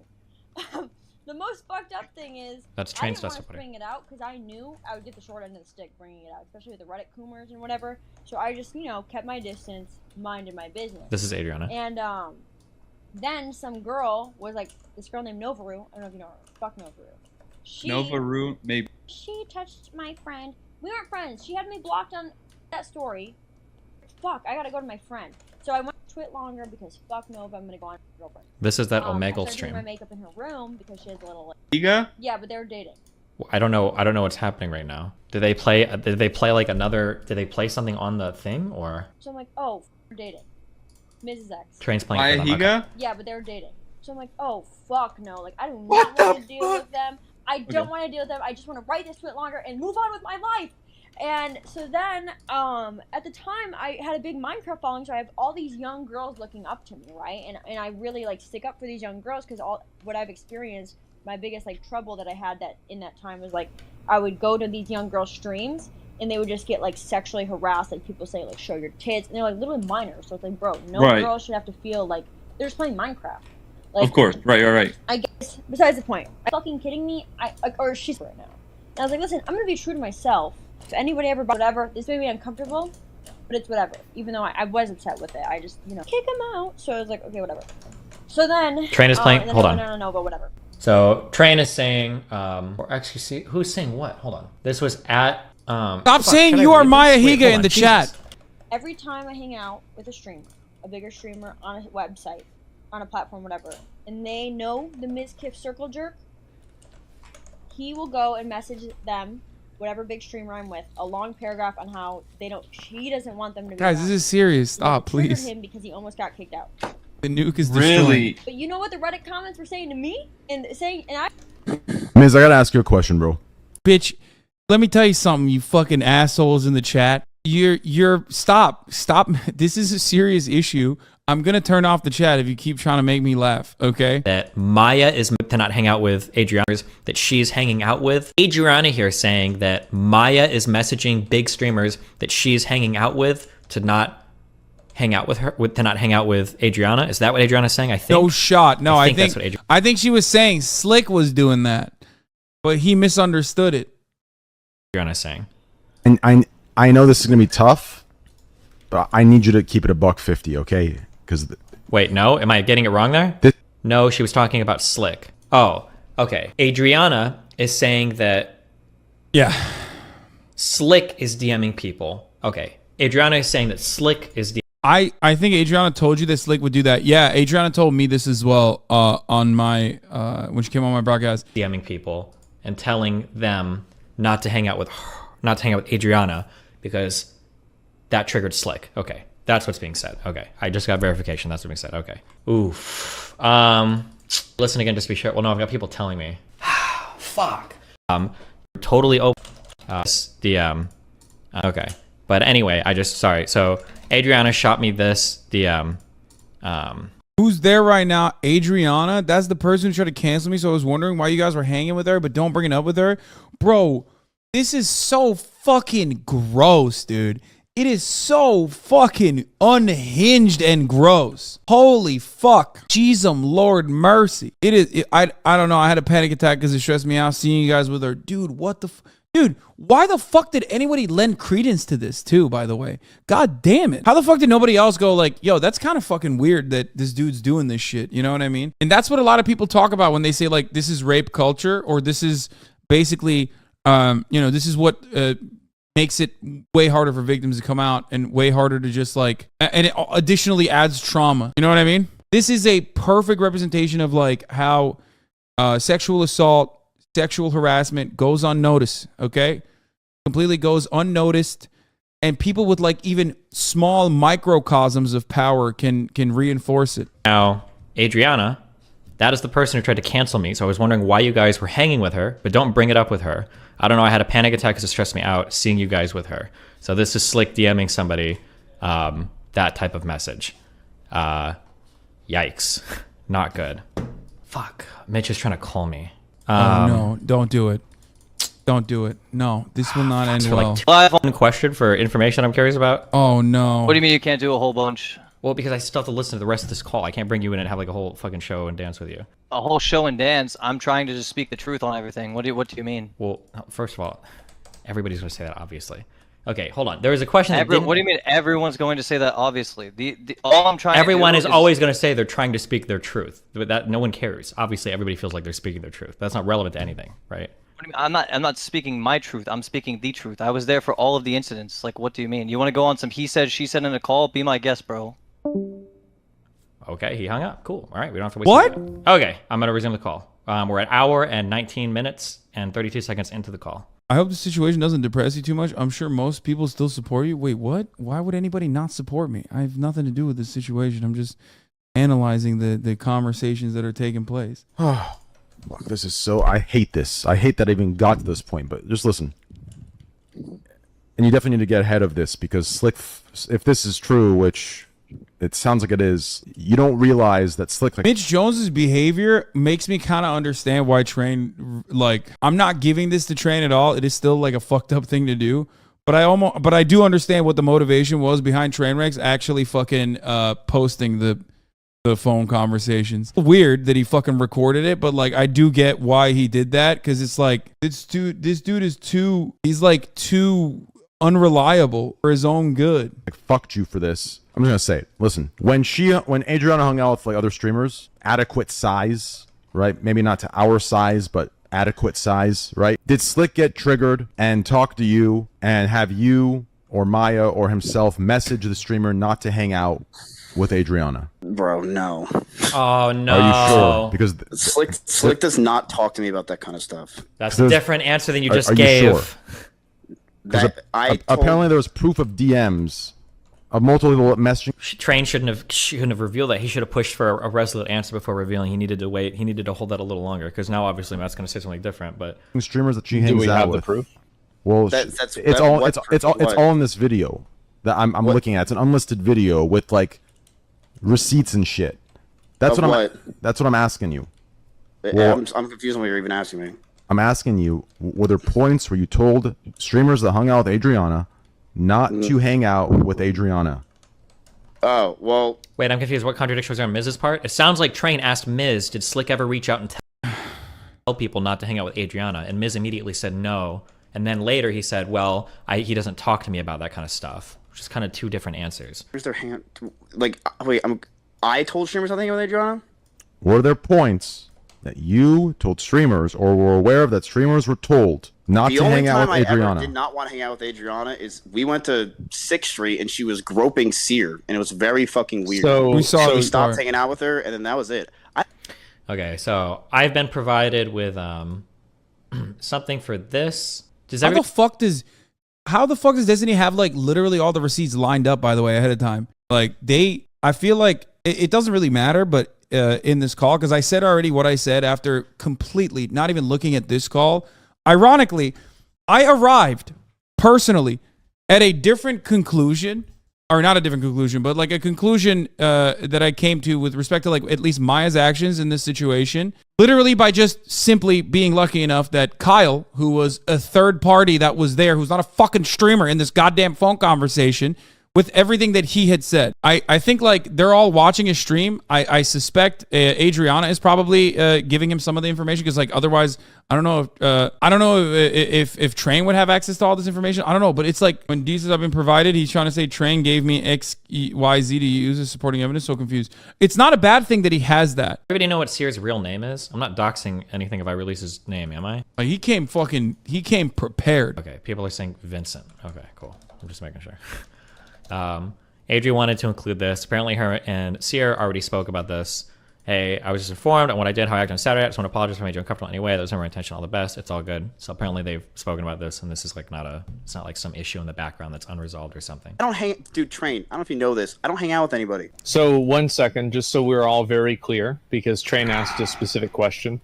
The most fucked up thing is that's I didn't want to bring it out because I knew I would get the short end of the stick bringing it out, especially with the Reddit coomers and whatever. So I just, kept my distance, minded my business. This is Adriana. And then some girl was like, this girl named Novaru. I don't know if you know her. Fuck Novaru. Novaru, maybe. She touched my friend. We weren't friends. She had me blocked on that story. Fuck, I gotta go to my friend. So I went to Twit longer because fuck Nova, I'm gonna go on with my girlfriend. This is that Omegle I stream. doing my makeup in her room because she has a little. Iga? Yeah, but they were dating. I don't know what's happening right now. Did they play like another? Did they play something on the thing or? So I'm like, oh, we're dating. Mrs. X. Train's playing for them. Okay. Yeah, but they were dating. So I'm like, oh fuck no, like I do not want to deal with them. I don't want to deal with them. I just want to write this tweet longer and move on with my life. And so then, at the time, I had a big Minecraft following, so I have all these young girls looking up to me, right? And I really like stick up for these young girls because all what I've experienced, my biggest like trouble that I had that in that time was like I would go to these young girls' streams and they would just get like sexually harassed, like people say like show your tits, and they're like literally minors, so it's like bro, no girl should have to feel like they're just playing Minecraft. Like, of course, right. I guess besides the point. Are you fucking kidding me? Or she's right now. And I was like, listen, I'm gonna be true to myself. If anybody ever bought whatever, this made me uncomfortable, but it's whatever. Even though I was upset with it, I just kick him out. So I was like, okay, whatever. So then Train is playing. Hold on. No, but whatever. So Train is saying, or actually, see who's saying what? Hold on. This was at. Stop saying you are Maya Higa in the chat. Every time I hang out with a streamer, a bigger streamer on a website, on a platform, whatever, and they know the Mizkif Circle Jerk, he will go and message them, whatever big streamer I'm with, a long paragraph on how he doesn't want them to be Guys, around. This is serious. Stop, please. Him because he almost got kicked out. The nuke is destroyed. But you know what the Reddit comments were saying to me? And I... Miz, I gotta ask you a question, bro. Bitch, let me tell you something, you fucking assholes in the chat. Stop. This is a serious issue. I'm gonna turn off the chat if you keep trying to make me laugh, okay? That Maya is to not hang out with Adriana, that she's hanging out with. Adriana here saying that Maya is messaging big streamers that she's hanging out with to not hang out with her, to not hang out with Adriana. Is that what Adriana's saying? I think. No shot. No, I think that's what Adriana. I think she was saying Slick was doing that, but he misunderstood it. Adriana's saying. And I know this is gonna be tough, but I need you to keep it $150, okay? Because wait, no, am I getting it wrong there? No, she was talking about Slick. Oh, okay. Adriana is saying that. Yeah. Slick is DMing people. Okay. Adriana is saying that Slick is DMing. I think Adriana told you that Slick would do that. Yeah, Adriana told me this as well on my when she came on my broadcast. DMing people and telling them not to hang out with her, not to hang out with Adriana because that triggered Slick. Okay. That's what's being said. Okay. I just got verification. That's what's being said. Okay. Oof. Listen again just to be sure. Well, no, I've got people telling me. Fuck. Totally open. Okay. But anyway, sorry. So Adriana shot me this, Who's there right now? Adriana? That's the person who tried to cancel me, so I was wondering why you guys were hanging with her, but don't bring it up with her. Bro, this is so fucking gross, dude. It is so fucking unhinged and gross. Holy fuck. Jeezum, Lord mercy. I don't know. I had a panic attack because it stressed me out seeing you guys with her. Dude, what the Dude, why the fuck did anybody lend credence to this too, by the way? God damn it. How the fuck did nobody else go like, yo, that's kind of fucking weird that this dude's doing this shit. You know what I mean? And that's what a lot of people talk about when they say like, this is rape culture, or this is basically, this is what makes it way harder for victims to come out and way harder to just like, and it additionally adds trauma. You know what I mean? This is a perfect representation of like how sexual assault, sexual harassment goes unnoticed, okay? Completely goes unnoticed, and people with like even small microcosms of power can reinforce it. Now, Adriana, that is the person who tried to cancel me, so I was wondering why you guys were hanging with her, but don't bring it up with her. I don't know, I had a panic attack because it stressed me out seeing you guys with her. So this is Slick DMing somebody that type of message. Yikes. Not good. Fuck. Mitch is trying to call me. Oh, no, don't do it. Don't do it. No, this will not end well. I have one question for information I'm curious about. Oh, no. What do you mean you can't do a whole bunch? Well, because I still have to listen to the rest of this call. I can't bring you in and have like a whole fucking show and dance with you. A whole show and dance? I'm trying to just speak the truth on everything. What do you mean? Well, first of all, everybody's going to say that, obviously. Okay, hold on. There was a question. What do you mean everyone's going to say that? Obviously, all I'm trying. Everyone is always going to say they're trying to speak their truth, but that no one cares. Obviously, everybody feels like they're speaking their truth. That's not relevant to anything, right? What do you mean? I'm not speaking my truth. I'm speaking the truth. I was there for all of the incidents. Like, what do you mean? You want to go on some he said, she said in a call? Be my guest, bro. Okay, he hung up. Cool. All right, we don't have to wait. What? Okay, I'm gonna resume the call. We're at hour and 19 minutes and 32 seconds into the call. I hope the situation doesn't depress you too much. I'm sure most people still support you. Wait, what? Why would anybody not support me? I have nothing to do with this situation. I'm just analyzing the conversations that are taking place. Look, this is so... I hate this. I hate that I even got to this point, but just listen. And you definitely need to get ahead of this, because Slick, if this is true, which it sounds like it is, you don't realize that Slick... Like, Mitch Jones's behavior makes me kind of understand why Train... Like, I'm not giving this to Train at all. It is still like a fucked up thing to do. But I do understand what the motivation was behind Trainwreck's actually fucking posting the phone conversations. Weird that he fucking recorded it, but like I do get why he did that, because it's like this dude is too, he's like too unreliable for his own good. Like, fucked you for this. I'm just gonna say it. Listen, when Adriana hung out with like other streamers, adequate size, right? Maybe not to our size, but adequate size, right? Did Slick get triggered and talk to you and have you or Maya or himself message the streamer not to hang out with Adriana? Bro, no. Oh no. Are you sure? Because Slick does not talk to me about that kind of stuff. That's a different answer than you just are gave. You sure? Apparently there was proof of DMs of multiple people messaging. Train shouldn't have revealed that. He should have pushed for a resolute answer before revealing. He needed to wait. He needed to hold that a little longer, because now obviously Matt's going to say something different. But streamers that she hangs out with. The proof? Well, it's all in this video that I'm looking at. It's an unlisted video with like receipts and shit. That's what I'm asking you. Well, I'm confused on what you're even asking me. I'm asking you, were there points where you told streamers that hung out with Adriana not to hang out with Adriana? Oh, well... Wait, I'm confused. What contradiction was there on Miz's part? It sounds like Train asked Miz, did Slick ever reach out and tell people not to hang out with Adriana? And Miz immediately said no. And then later he said, well, he doesn't talk to me about that kind of stuff. Which is kind of two different answers. Where's their hand? Like, wait, I told streamers not to hang out with Adriana? Were there points that you told streamers or were aware of that streamers were told not to hang out with Adriana? The only time I ever did not want to hang out with Adriana is we went to 6th Street and she was groping Seer, and it was very fucking weird. So we stopped hanging out with her, and then that was it. Okay, so I've been provided with something for this. How the fuck does Destiny have like literally all the receipts lined up, by the way, ahead of time? Like I feel like it doesn't really matter, but in this call, because I said already what I said after completely not even looking at this call. Ironically, I arrived personally at a different conclusion, or not a different conclusion, but like a conclusion that I came to with respect to like at least Maya's actions in this situation, literally by just simply being lucky enough that Kyle, who was a third party that was there, who's not a fucking streamer in this goddamn phone conversation, with everything that he had said. I think like they're all watching his stream. I suspect Adriana is probably giving him some of the information, because like otherwise I don't know if Train would have access to all this information. I don't know, but it's like when D says I've been provided, he's trying to say Train gave me X, Y, Z to use as supporting evidence. So confused. It's not a bad thing that he has that. Everybody know what Seer's real name is? I'm not doxing anything if I release his name, am I? He came prepared. Okay, people are saying Vincent. Okay, cool. I'm just making sure. Adri wanted to include this. Apparently her and Seer already spoke about this. Hey, I was just informed on what I did, how I acted on Saturday. I just want to apologize for making you uncomfortable in any way. That was never my intention. All the best. It's all good. So apparently they've spoken about this, and this is like it's not like some issue in the background that's unresolved or something. Train, I don't know if you know this. I don't hang out with anybody. So 1 second, just so we're all very clear, because Train asked a specific question.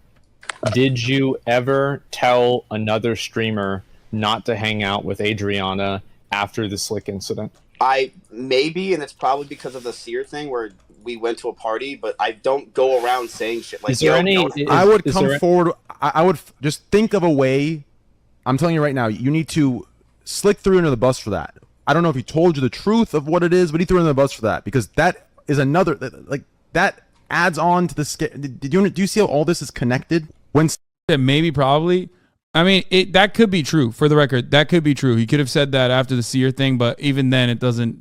Did you ever tell another streamer not to hang out with Adriana after the Slick incident? Maybe, and it's probably because of the Seer thing where we went to a party, but I don't go around saying shit like. I would come forward. I would just think of a way. I'm telling you right now, you need to Slick threw under the bus for that. I don't know if he told you the truth of what it is, but he threw under the bus for that, because that is another that adds on to the. Do you see how all this is connected? Maybe, probably. I mean, that could be true. For the record, that could be true. He could have said that after the Seer thing, but even then, it doesn't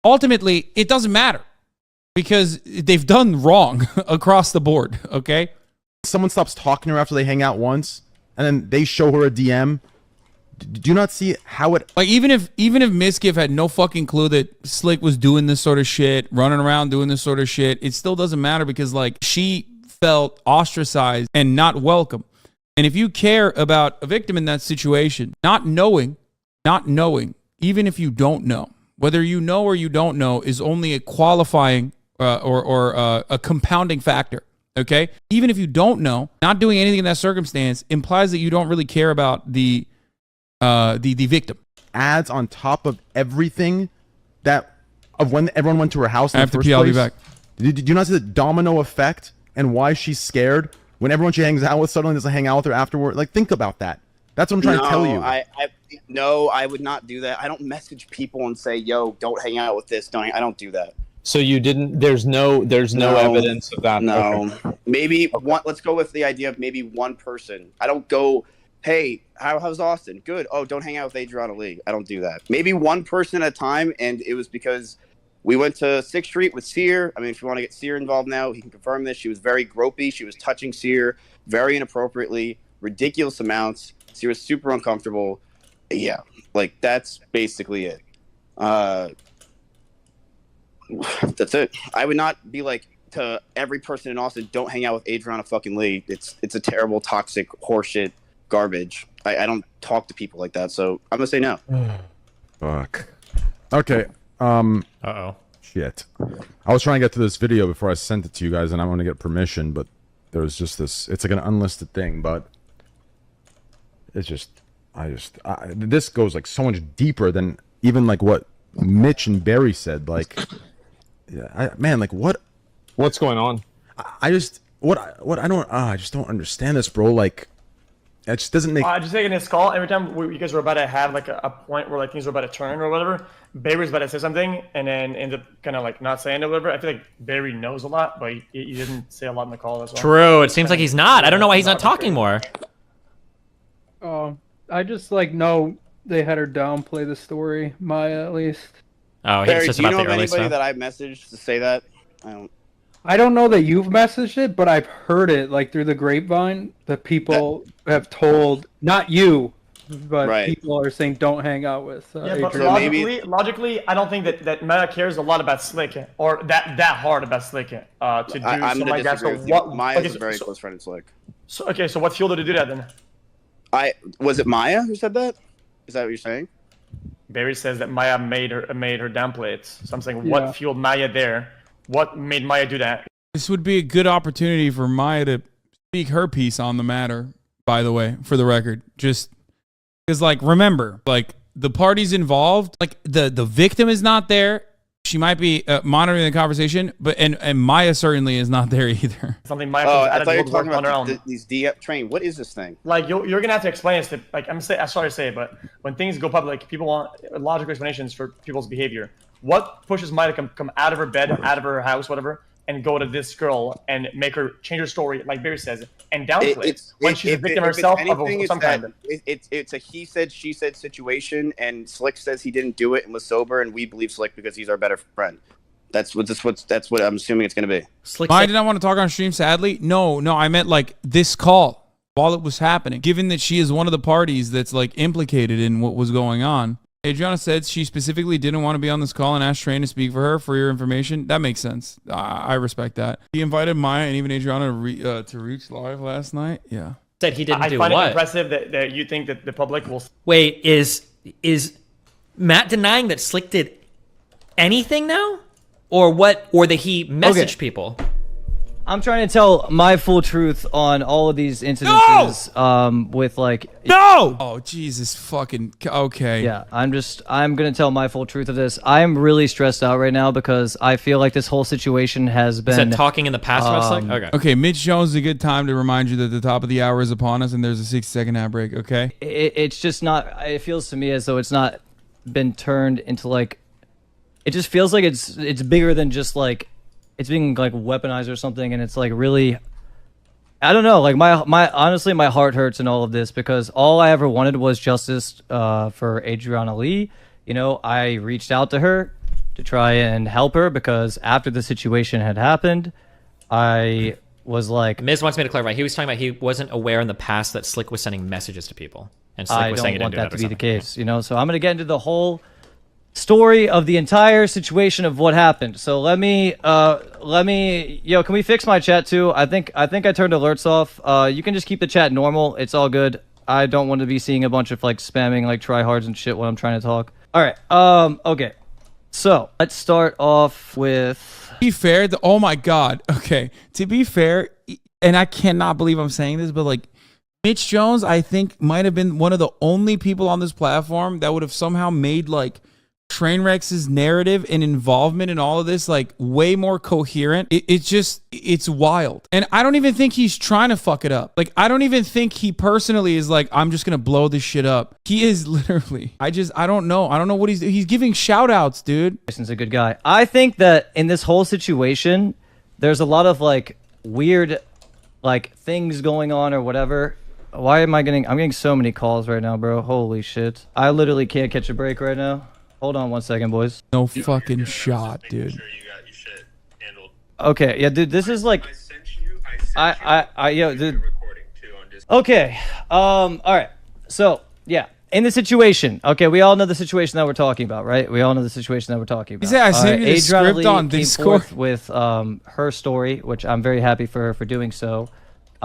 ultimately, it doesn't matter, because they've done wrong across the board. Okay. Someone stops talking to her after they hang out once, and then they show her a DM. Do you not see how it like even if Mizkif had no fucking clue that Slick was doing this sort of shit, running around doing this sort of shit, it still doesn't matter, because like she felt ostracized and not welcome. And if you care about a victim in that situation, not knowing, even if you don't know, whether you know or you don't know, is only a qualifying or a compounding factor. Okay, even if you don't know, not doing anything in that circumstance implies that you don't really care about the victim. Adds on top of everything that of when everyone went to her house in the first I'll be place. back. Did you not see the domino effect and why she's scared when everyone she hangs out with suddenly doesn't hang out with her afterward? Like, think about that. That's what I'm trying to tell you. I would not do that. I don't message people and say, "Yo, don't hang out with this." I don't do that. So you didn't. There's no evidence of that. No, Okay. maybe one. Let's go with the idea of maybe one person. I don't go, "Hey, how's Austin? Good. Oh, don't hang out with Adriana Lee." I don't do that. Maybe one person at a time, and it was because we went to 6th Street with Sear. I mean, if you want to get Sear involved now, he can confirm this. She was very gropey. She was touching Sear very inappropriately, ridiculous amounts. Sear was super uncomfortable. Yeah, like that's basically it. That's it. I would not be like to every person in Austin, "Don't hang out with Adriana fucking Lee." It's a terrible, toxic, horseshit garbage. I don't talk to people like that, so I'm gonna say no. Fuck. Okay. Uh-oh. Shit. I was trying to get to this video before I sent it to you guys, and I want to get permission, but there was just this. It's like an unlisted thing, but it's just. This goes like so much deeper than even like what Mitch and Barry said. Like, yeah, like what's going on? I just don't understand this, bro. Like, it just doesn't make. Just taking this call every time you guys were about to have like a point where like things were about to turn or whatever. Barry was about to say something and then ended up kind of like not saying it or whatever. I feel like Barry knows a lot, but he didn't say a lot in the call as well. True. It seems like he's not. I don't know why he's not talking more. I just like know they had her downplay the story, Maya at least. Oh, he's Barry, just do you about know the of early anybody stuff. that I messaged to say that? I don't know that you've messaged it, but I've heard it like through the grapevine that people have told, not you, but people are saying don't hang out with. Yeah, but Adriana. logically, I don't think that Maya cares a lot about Slick or that hard about Slick to do I'm something gonna like that. disagree So with you. what? Maya's a very close friend of Slick. So what fueled her to do that then? Was it Maya who said that? Is that what you're saying? Barry says that Maya made her downplay it. So I'm saying, what fueled Maya there? What made Maya do that? This would be a good opportunity for Maya to speak her piece on the matter, by the way, for the record. Just because, like, remember, like, the parties involved, like, the victim is not there. She might be monitoring the conversation, but and Maya certainly is not there either. Something Maya I thought you were talking about these DM train. What is this thing? Like you're gonna have to explain this to, like, I'm sorry to say it, but when things go public, people want logical explanations for people's behavior. What pushes Maya to come out of her bed, out of her house, whatever, and go to this girl and make her change her story, like Barry says, and downplay it when she's a victim herself of some kind? It's a he said, she said situation, and Slick says he didn't do it and was sober, and we believe Slick because he's our better friend. That's what I'm assuming it's going to be. Maya did not want to talk on stream, sadly. No, I meant like this call while it was happening. Given that she is one of the parties that's like implicated in what was going on, Adriana said she specifically didn't want to be on this call and asked Train to speak for her. For your information, that makes sense. I respect that. He invited Maya and even Adriana to reach live last night. Yeah. Said he didn't do what? I find it impressive that you think that the public will. Wait, is Matt denying that Slick did anything now? Or what? Or that he messaged people? I'm trying to tell my full truth on all of these incidences. With like. No! Oh, Jesus fucking. Okay. Yeah, I'm gonna tell my full truth of this. I'm really stressed out right now because I feel like this whole situation has been. Is that talking in the past about Slick? Okay. Okay, Mitch Jones is a good time to remind you that the top of the hour is upon us and there's a 60-second ad break, okay? It's just not. It feels to me as though it's not been turned into like. It just feels like it's bigger than just like. It's being like weaponized or something, and it's like really, I don't know. Like my honestly, my heart hurts in all of this because all I ever wanted was justice for Adriana Lee. You know, I reached out to her to try and help her because after the situation had happened, I was like, Miz wants me to clarify. He was talking about he wasn't aware in the past that Slick was sending messages to people, and Slick was saying he didn't do that. I don't want that to be the case. You know, so I'm gonna get into the whole story of the entire situation of what happened. So let me, yo, can we fix my chat too? I think I turned alerts off. You can just keep the chat normal. It's all good. I don't want to be seeing a bunch of like spamming like tryhards and shit when I'm trying to talk. All right. Okay. So let's start off with. To be fair, oh my God. Okay. To be fair, and I cannot believe I'm saying this, but like Mitch Jones, I think might have been one of the only people on this platform that would have somehow made like Trainwreck's narrative and involvement in all of this like way more coherent. It's wild. And I don't even think he's trying to fuck it up. Like, I don't even think he personally is like, I'm just gonna blow this shit up. He is literally, I don't know what he's giving shout outs, dude. Jason's a good guy. I think that in this whole situation, there's a lot of like weird like things going on or whatever. Why am I'm getting so many calls right now, bro. Holy shit. I literally can't catch a break right now. Hold on 1 second, boys. No fucking shot, dude. Okay, yeah, dude, this is like... Yo, dude. Okay, all right. So, yeah, in the situation. Okay, we all know the situation that we're talking about, right? We all know the situation that we're talking about. Yeah, I sent you the script on Discord. With her story, which I'm very happy for her for doing so.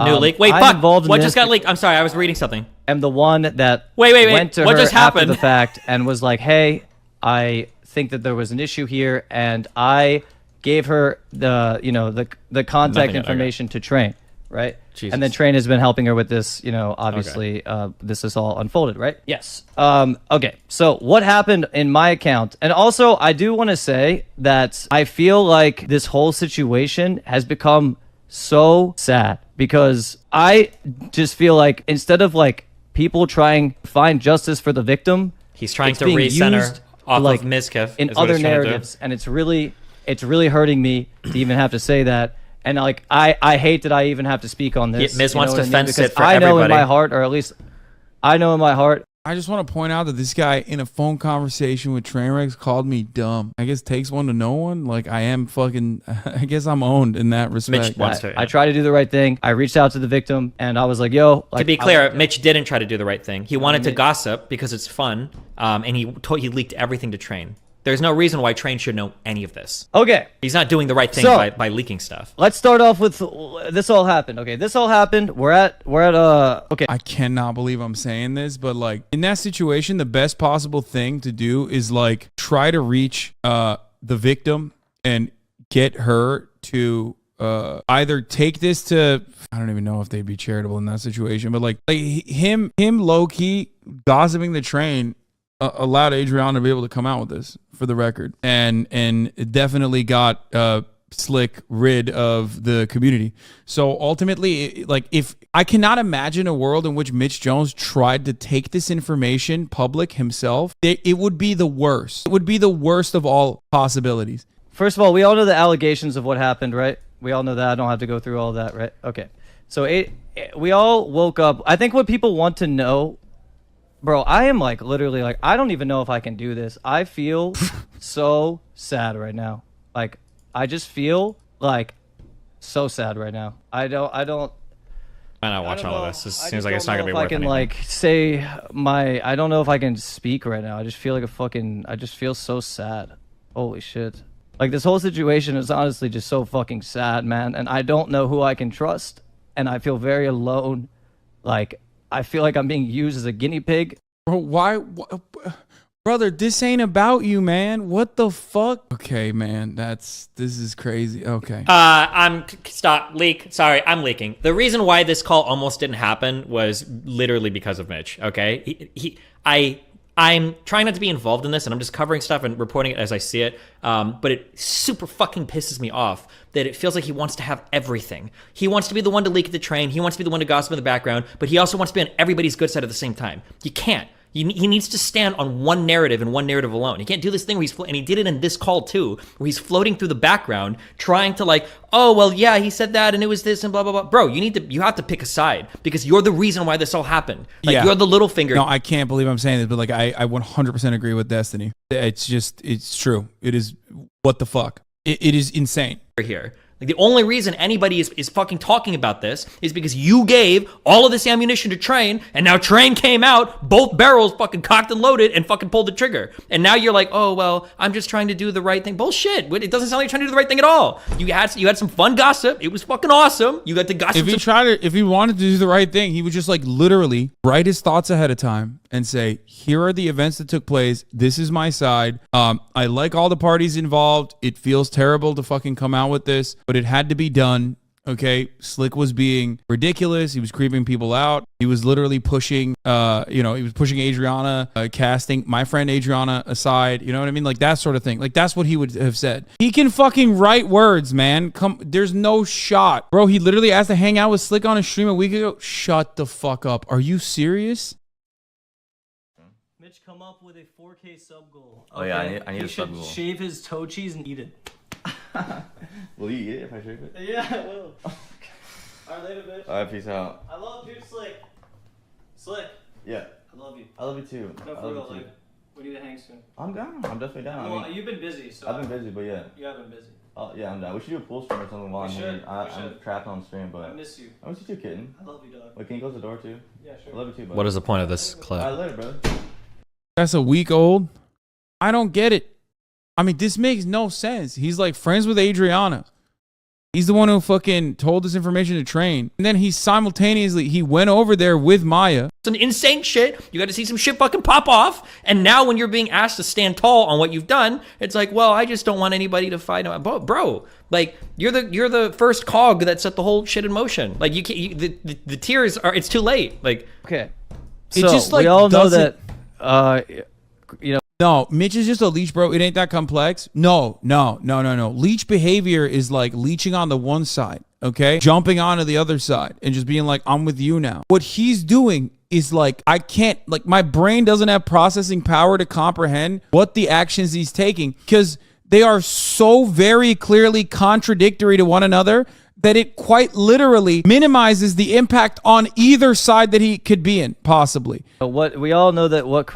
New leak. Wait, fuck. What just got leaked? I'm sorry, I was reading something. I'm the one that wait. went to what her just after happened? the fact and was like, hey, I think that there was an issue here, and I gave her the contact information to Train, right? Jesus. And then Train has been helping her with this, obviously this is all unfolded, right? Yes. Okay, so what happened in my account, and also I do want to say that I feel like this whole situation has become so sad because I just feel like instead of like people trying to find justice for the victim, he's trying to recenter off like, of Mizkif in other narratives, and it's really hurting me to even have to say that. And like I hate that I even have to speak on this. Miz wants to fence it for I know everybody. in my heart, or at least I know in my heart. I just want to point out that this guy in a phone conversation with Trainwreck called me dumb. I guess takes one to know one. Like I am fucking, I guess I'm owned in that respect. I try to do the right thing. I reached out to the victim and I was like, yo. Like, to be clear, Mitch didn't try to do the right thing. He wanted to gossip because it's fun. And he leaked everything to Train. There's no reason why Train should know any of this. Okay. He's not doing the right thing by leaking stuff. Let's start off with this all happened. Okay, this all happened. We're at okay. I cannot believe I'm saying this, but like in that situation, the best possible thing to do is like try to reach the victim and get her to either take this to, I don't even know if they'd be charitable in that situation, but like him low key gossiping the Train allowed Adriana to be able to come out with this for the record, and it definitely got Slick rid of the community. So ultimately, like if I cannot imagine a world in which Mitch Jones tried to take this information public himself, it would be the worst. It would be the worst of all possibilities. First of all, we all know the allegations of what happened, right? We all know that. I don't have to go through all that, right? Okay. So we all woke up. I think what people want to know. Bro, I am like literally like, I don't even know if I can do this. I feel so sad right now. Like, I just feel like so sad right now. I don't. I'm not watching all of this. It seems like it's not gonna be worth anything. I can like say I don't know if I can speak right now. I just feel like I just feel so sad. Holy shit. Like this whole situation is honestly just so fucking sad, man. And I don't know who I can trust. And I feel very alone. Like, I feel like I'm being used as a guinea pig. Bro, why? Brother, this ain't about you, man. What the fuck? Okay, man, this is crazy. Okay. Stop, leak. Sorry, I'm leaking. The reason why this call almost didn't happen was literally because of Mitch, okay? I'm trying not to be involved in this, and I'm just covering stuff and reporting it as I see it. But it super fucking pisses me off that it feels like he wants to have everything. He wants to be the one to leak the Train. He wants to be the one to gossip in the background, but he also wants to be on everybody's good side at the same time. You can't. He needs to stand on one narrative and one narrative alone. He can't do this thing where and he did it in this call too, where he's floating through the background, trying to like, oh, well, yeah, he said that and it was this and blah, blah, blah. Bro, you have to pick a side because you're the reason why this all happened. Like, you're the little finger. No, I can't believe I'm saying this, but like, I 100% agree with Destiny. It's true. It is, what the fuck? It is insane. Here. Like, the only reason anybody is fucking talking about this is because you gave all of this ammunition to Train, and now Train came out, both barrels fucking cocked and loaded, and fucking pulled the trigger. And now you're like, oh, well, I'm just trying to do the right thing. Bullshit. It doesn't sound like you're trying to do the right thing at all. You had some fun gossip. It was fucking awesome. You got to gossip. If he wanted to do the right thing, he would just like literally write his thoughts ahead of time and say, here are the events that took place. This is my side. I like all the parties involved. It feels terrible to fucking come out with this, but it had to be done. Okay, Slick was being ridiculous. He was creeping people out. He was literally pushing, he was pushing Adriana, casting my friend Adriana aside. You know what I mean? Like that sort of thing. Like that's what he would have said. He can fucking write words, man. There's no shot. Bro, he literally asked to hang out with Slick on a stream a week ago. Shut the fuck up. Are you serious? Mitch, come up with a 4K sub goal. Oh yeah, I need a sub goal. He should shave his toe cheese and eat it. Will you eat it if I shave it? Yeah, I will. Alright, later, bitch. Alright, peace out. I love you, Slick. Slick. Yeah. I love you. I love you too. No, for real, like, we need to hang soon. I'm down. I'm definitely down. Well, you've been busy, so. I've been busy, but yeah. You have been busy. Yeah, I'm down. We should do a pool stream or something while I'm here. I'm trapped on stream, but. I miss you. I miss you too, kitten. I love you, dog. Wait, can you close the door too? Yeah, sure. I love you too, bud. What is the point of this clip? Alright, later, brother. That's a week old. I don't get it. I mean, this makes no sense. He's like friends with Adriana. He's the one who fucking told this information to Train. And then he went over there with Maya. Some insane shit. You got to see some shit fucking pop off. And now when you're being asked to stand tall on what you've done, it's like, well, I just don't want anybody to fight. Bro, like you're the first cog that set the whole shit in motion. Like you can't, the tears are, it's too late. Like, Okay. It So just, like, we all know doesn't- that, No, Mitch is just a leech, bro. It ain't that complex. No. Leech behavior is like leeching on the one side, okay? Jumping onto the other side and just being like, I'm with you now. What he's doing is like, I can't, like, my brain doesn't have processing power to comprehend what the actions he's taking because they are so very clearly contradictory to one another that it quite literally minimizes the impact on either side that he could be in, possibly. what we all know that what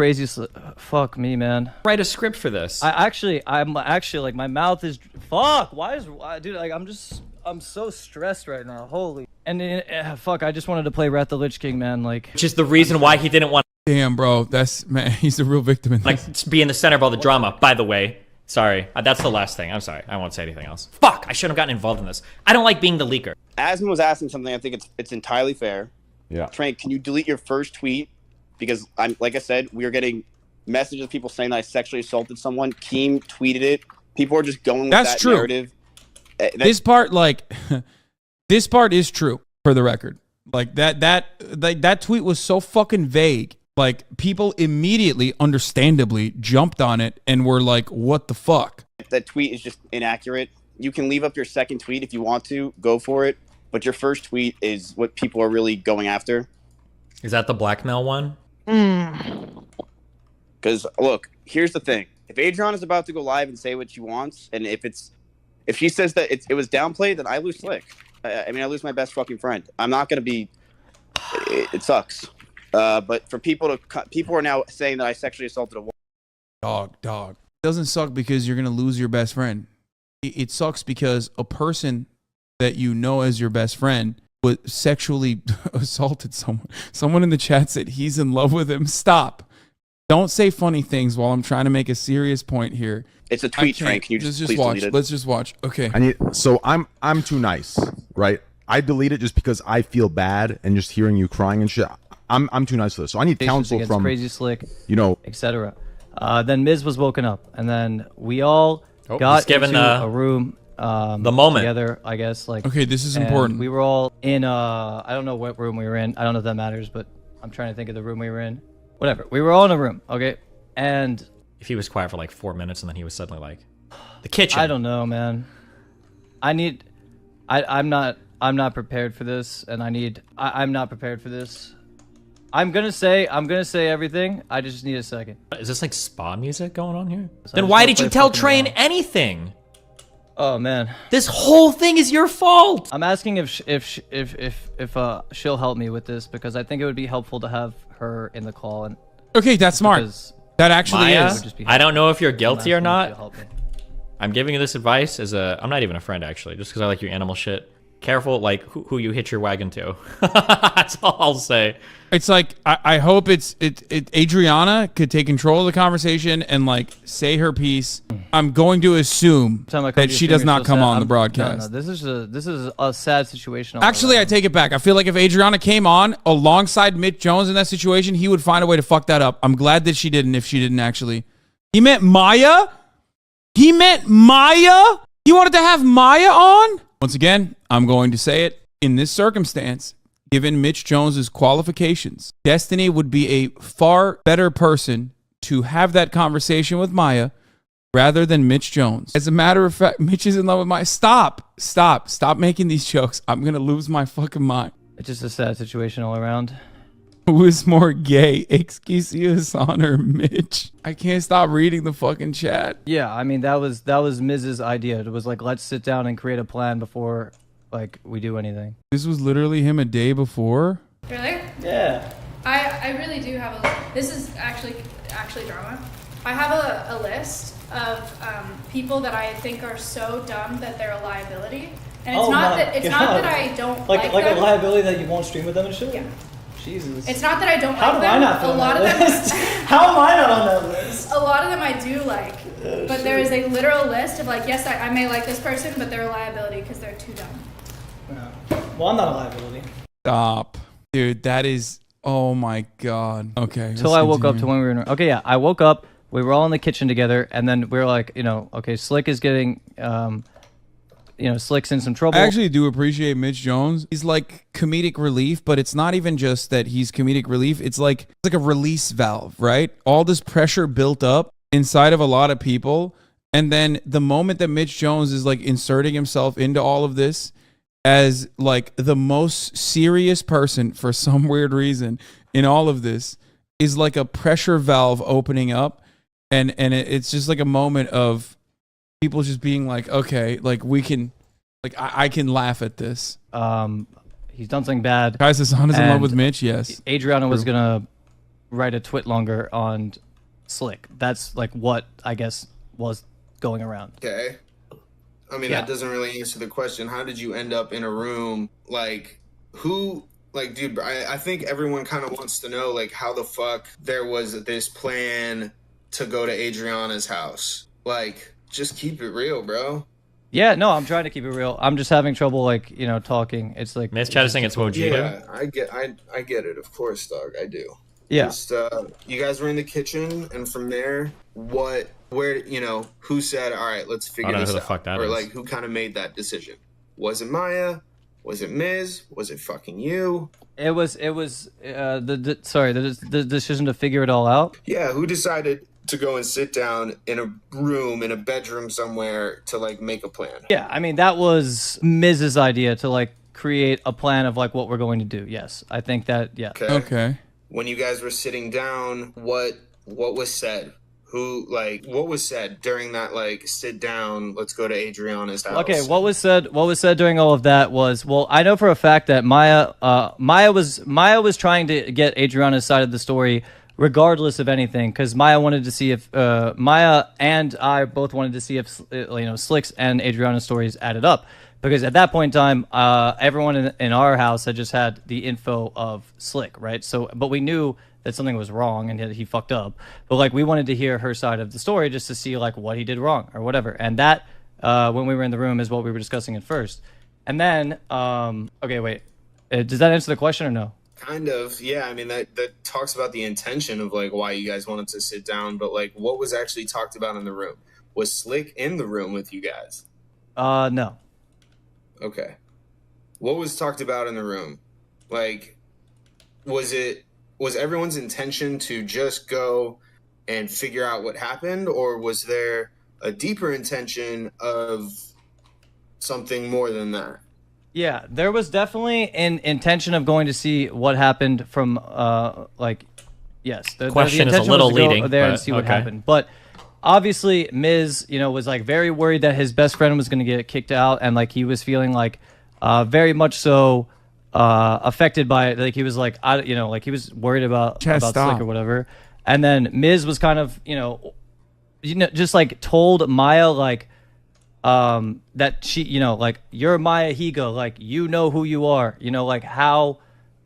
fuck me, man. write a script for this. I'm actually like my mouth is fuck. Dude? Like I'm so stressed right now. Holy. And fuck, I just wanted to play Wrath the Lich King, man. Like, Which is the reason why he didn't want Damn, bro, man, he's the real victim in this. to be in the center of all the drama. By the way, sorry, that's the last thing. I'm sorry, I won't say anything else. Fuck, I shouldn't have gotten involved in this. I don't like being the leaker. Asman was asking something. I think it's entirely fair. Yeah. Train, can you delete your first tweet? Because like I said, we are getting messages of people saying that I sexually assaulted someone. Keem tweeted it. People are just going with That's that true. narrative. This part, like, this part is true for the record. Like that tweet was so fucking vague. Like people immediately, understandably, jumped on it and were like, "What the fuck?" That tweet is just inaccurate. You can leave up your second tweet if you want to. Go for it. But your first tweet is what people are really going after. Is that the blackmail one? Because look, here's the thing: if Adrian is about to go live and say what she wants, and if she says that it was downplayed, then I lose Slick. I mean, I lose my best fucking friend. I'm not gonna be. It sucks. But for people are now saying that I sexually assaulted a woman. Dog. It doesn't suck because you're gonna lose your best friend. It sucks because a person that you know as your best friend was sexually assaulted someone. Someone in the chat said he's in love with him. Stop. Don't say funny things while I'm trying to make a serious point here. It's a tweet, Train. Can you just please watch? delete it? Let's just watch. Okay. So I'm too nice, right? I delete it just because I feel bad and just hearing you crying and shit. I'm too nice for this. So I need counsel from CrazySlick, etc. Then Miz was woken up, and then we all got into a room. The moment together, I guess. Like, okay, this is important. We were all in. I don't know what room we were in. I don't know if that matters, but I'm trying to think of the room we were in. Whatever. We were all in a room. Okay, and if he was quiet for like 4 minutes and then he was suddenly like, the kitchen. I don't know, man. I'm not prepared for this, and I'm not prepared for this. I'm gonna say everything. I just need a second. Is this like spa music going on here? So then why did you tell Train anything? Oh man, this whole thing is your fault. I'm asking if she'll help me with this because I think it would be helpful to have her in the call. And okay, that's smart. That actually Maya, is. I don't know if you're guilty or not. I'm giving you this advice as I'm not even a friend actually, just because I like your animal shit. Careful, like who you hitch your wagon to. That's all I'll say. It's like I hope Adriana could take control of the conversation and like say her piece. I'm going to assume that she does not come on the broadcast. No, this is a sad situation. Actually, I take it back. I feel like if Adriana came on alongside Mitch Jones in that situation, he would find a way to fuck that up. I'm glad that she didn't. If she didn't actually, he meant Maya. He meant Maya. He wanted to have Maya on. Once again, I'm going to say it. In this circumstance, given Mitch Jones's qualifications, Destiny would be a far better person to have that conversation with Maya rather than Mitch Jones. As a matter of fact, Mitch is in love with Maya. Stop making these jokes. I'm going to lose my fucking mind. It's just a sad situation all around. Who is more gay, XQC, Hasan, or Mitch? I can't stop reading the fucking chat. Yeah, I mean, that was Miz's idea. It was like, let's sit down and create a plan before, like, we do anything. This was literally him a day before? Really? Yeah. I really do have this is actually drama. I have a list of people that I think are so dumb that they're a liability. And it's not that I don't like them. A liability that you won't stream with them and shit? Yeah. Jesus. It's not that I don't How like am them. I not A on lot that of them. list? How am I not on that list? A lot of them I do like, but there is a literal list of like, yes, I may like this person, but they're a liability because they're too dumb. Yeah. Well, I'm not a liability. Stop. Dude, that is... Oh my god. Okay. Until I woke up to when we were in... Okay, yeah, I woke up, we were all in the kitchen together, and then we were like, okay, Slick is getting... Slick's in some trouble. I actually do appreciate Mitch Jones. He's like comedic relief, but it's not even just that he's comedic relief. It's like a release valve, right? All this pressure built up inside of a lot of people. And then the moment that Mitch Jones is like inserting himself into all of this as like the most serious person for some weird reason in all of this is like a pressure valve opening up. And it's just like a moment of people just being like, okay, like we can, like I can laugh at this. He's done something bad. Guys, Hasan is in love with Mitch. Yes. Adriana was gonna write a twit longer on Slick. That's like what I guess was going around. Okay. I mean, that doesn't really answer the question. How did you end up in a room? Like, who? Like, dude, I think everyone kind of wants to know, like, how the fuck there was this plan to go to Adriana's house. Like, just keep it real, bro. Yeah, no, I'm trying to keep it real. I'm just having trouble, like, talking. It's like... Miss Chat is saying it's Mojito. Yeah, I get it. Of course, dog. I do. Yeah. Just, you guys were in the kitchen, and from there, who said, all right, let's figure this out? I don't know who the fuck that is. Or, like, who kind of made that decision? Was it Maya? Was it Miz? Was it fucking you? It was the decision to figure it all out. Yeah, who decided to go and sit down in a room, in a bedroom somewhere to, like, make a plan? Yeah, I mean, that was Miz's idea to, like, create a plan of, like, what we're going to do. Yes, I think that, yeah. Okay. When you guys were sitting down, what was said? What was said during that, like, sit down, let's go to Adriana's house? Okay, what was said during all of that was, well, I know for a fact that Maya was trying to get Adriana's side of the story regardless of anything, because Maya wanted to see if Maya and I both wanted to see if Slick's and Adriana's stories added up, because at that point in time, everyone in our house had just had the info of Slick, right? So, but we knew that something was wrong and he fucked up, but like we wanted to hear her side of the story just to see like what he did wrong or whatever. And that when we were in the room is what we were discussing at first. And then okay, wait, does that answer the question or no? Kind of, yeah. I mean, that talks about the intention of, like, why you guys wanted to sit down, but, like, what was actually talked about in the room? Was Slick in the room with you guys? No. Okay. What was talked about in the room? Like, was everyone's intention to just go and figure out what happened, or was there a deeper intention of something more than that? Yeah, there was definitely an intention of going to see what happened from, yes. The question is a little leading. There and see what happened. But obviously, Miz, was like very worried that his best friend was going to get kicked out, and like he was feeling like very much so affected by it. Like he was like, like he was worried about Slick or whatever. And then Miz was kind of, just like told Maya like, that she, you know, like, you're Maya Higa, like, you know who you are, you know, like how,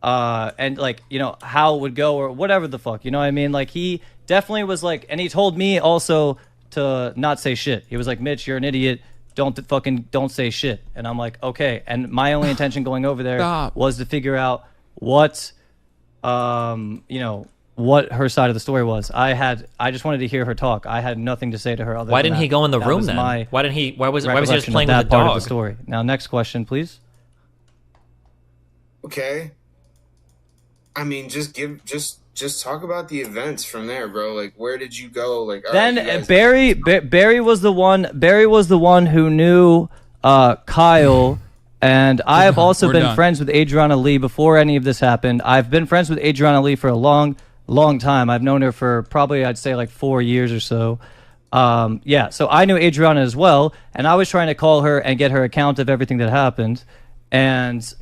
and like, you know, how it would go or whatever the fuck, you know what I mean? Like, he definitely was like, and he told me also to not say shit. He was like, Mitch, you're an idiot. Don't say shit. And I'm like, okay. And my only intention going over there was to figure out what, you know, what her side of the story was. I just wanted to hear her talk. I had nothing to say to her other Why than didn't he that. go in the That room was then? my Why was he just recollection playing of with that the part dog? of the story. Now, next question, please. Okay. I mean, just talk about the events from there, bro. Like, where did you go? Like, all Then right, you guys- Barry was the one who knew Kyle, and I have also We're been done. friends with Adriana Lee before any of this happened. I've been friends with Adriana Lee for a long time. I've known her for probably, I'd say, like 4 years or so. Yeah, so I knew Adriana as well, and I was trying to call her and get her account of everything that happened, and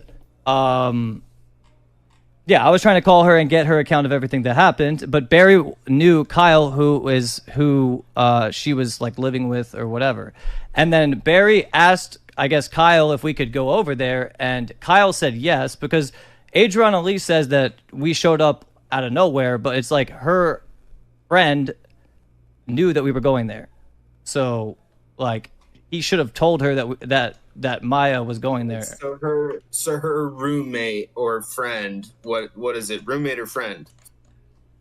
yeah, I was trying to call her and get her account of everything that happened, but Barry knew Kyle, who she was like living with or whatever. And then Barry asked, I guess, Kyle if we could go over there, and Kyle said yes, because Adriana Lee says that we showed up out of nowhere, but it's like her friend knew that we were going there. So, like, he should have told her that Maya was going there. So her roommate or friend, what is it? Roommate or friend?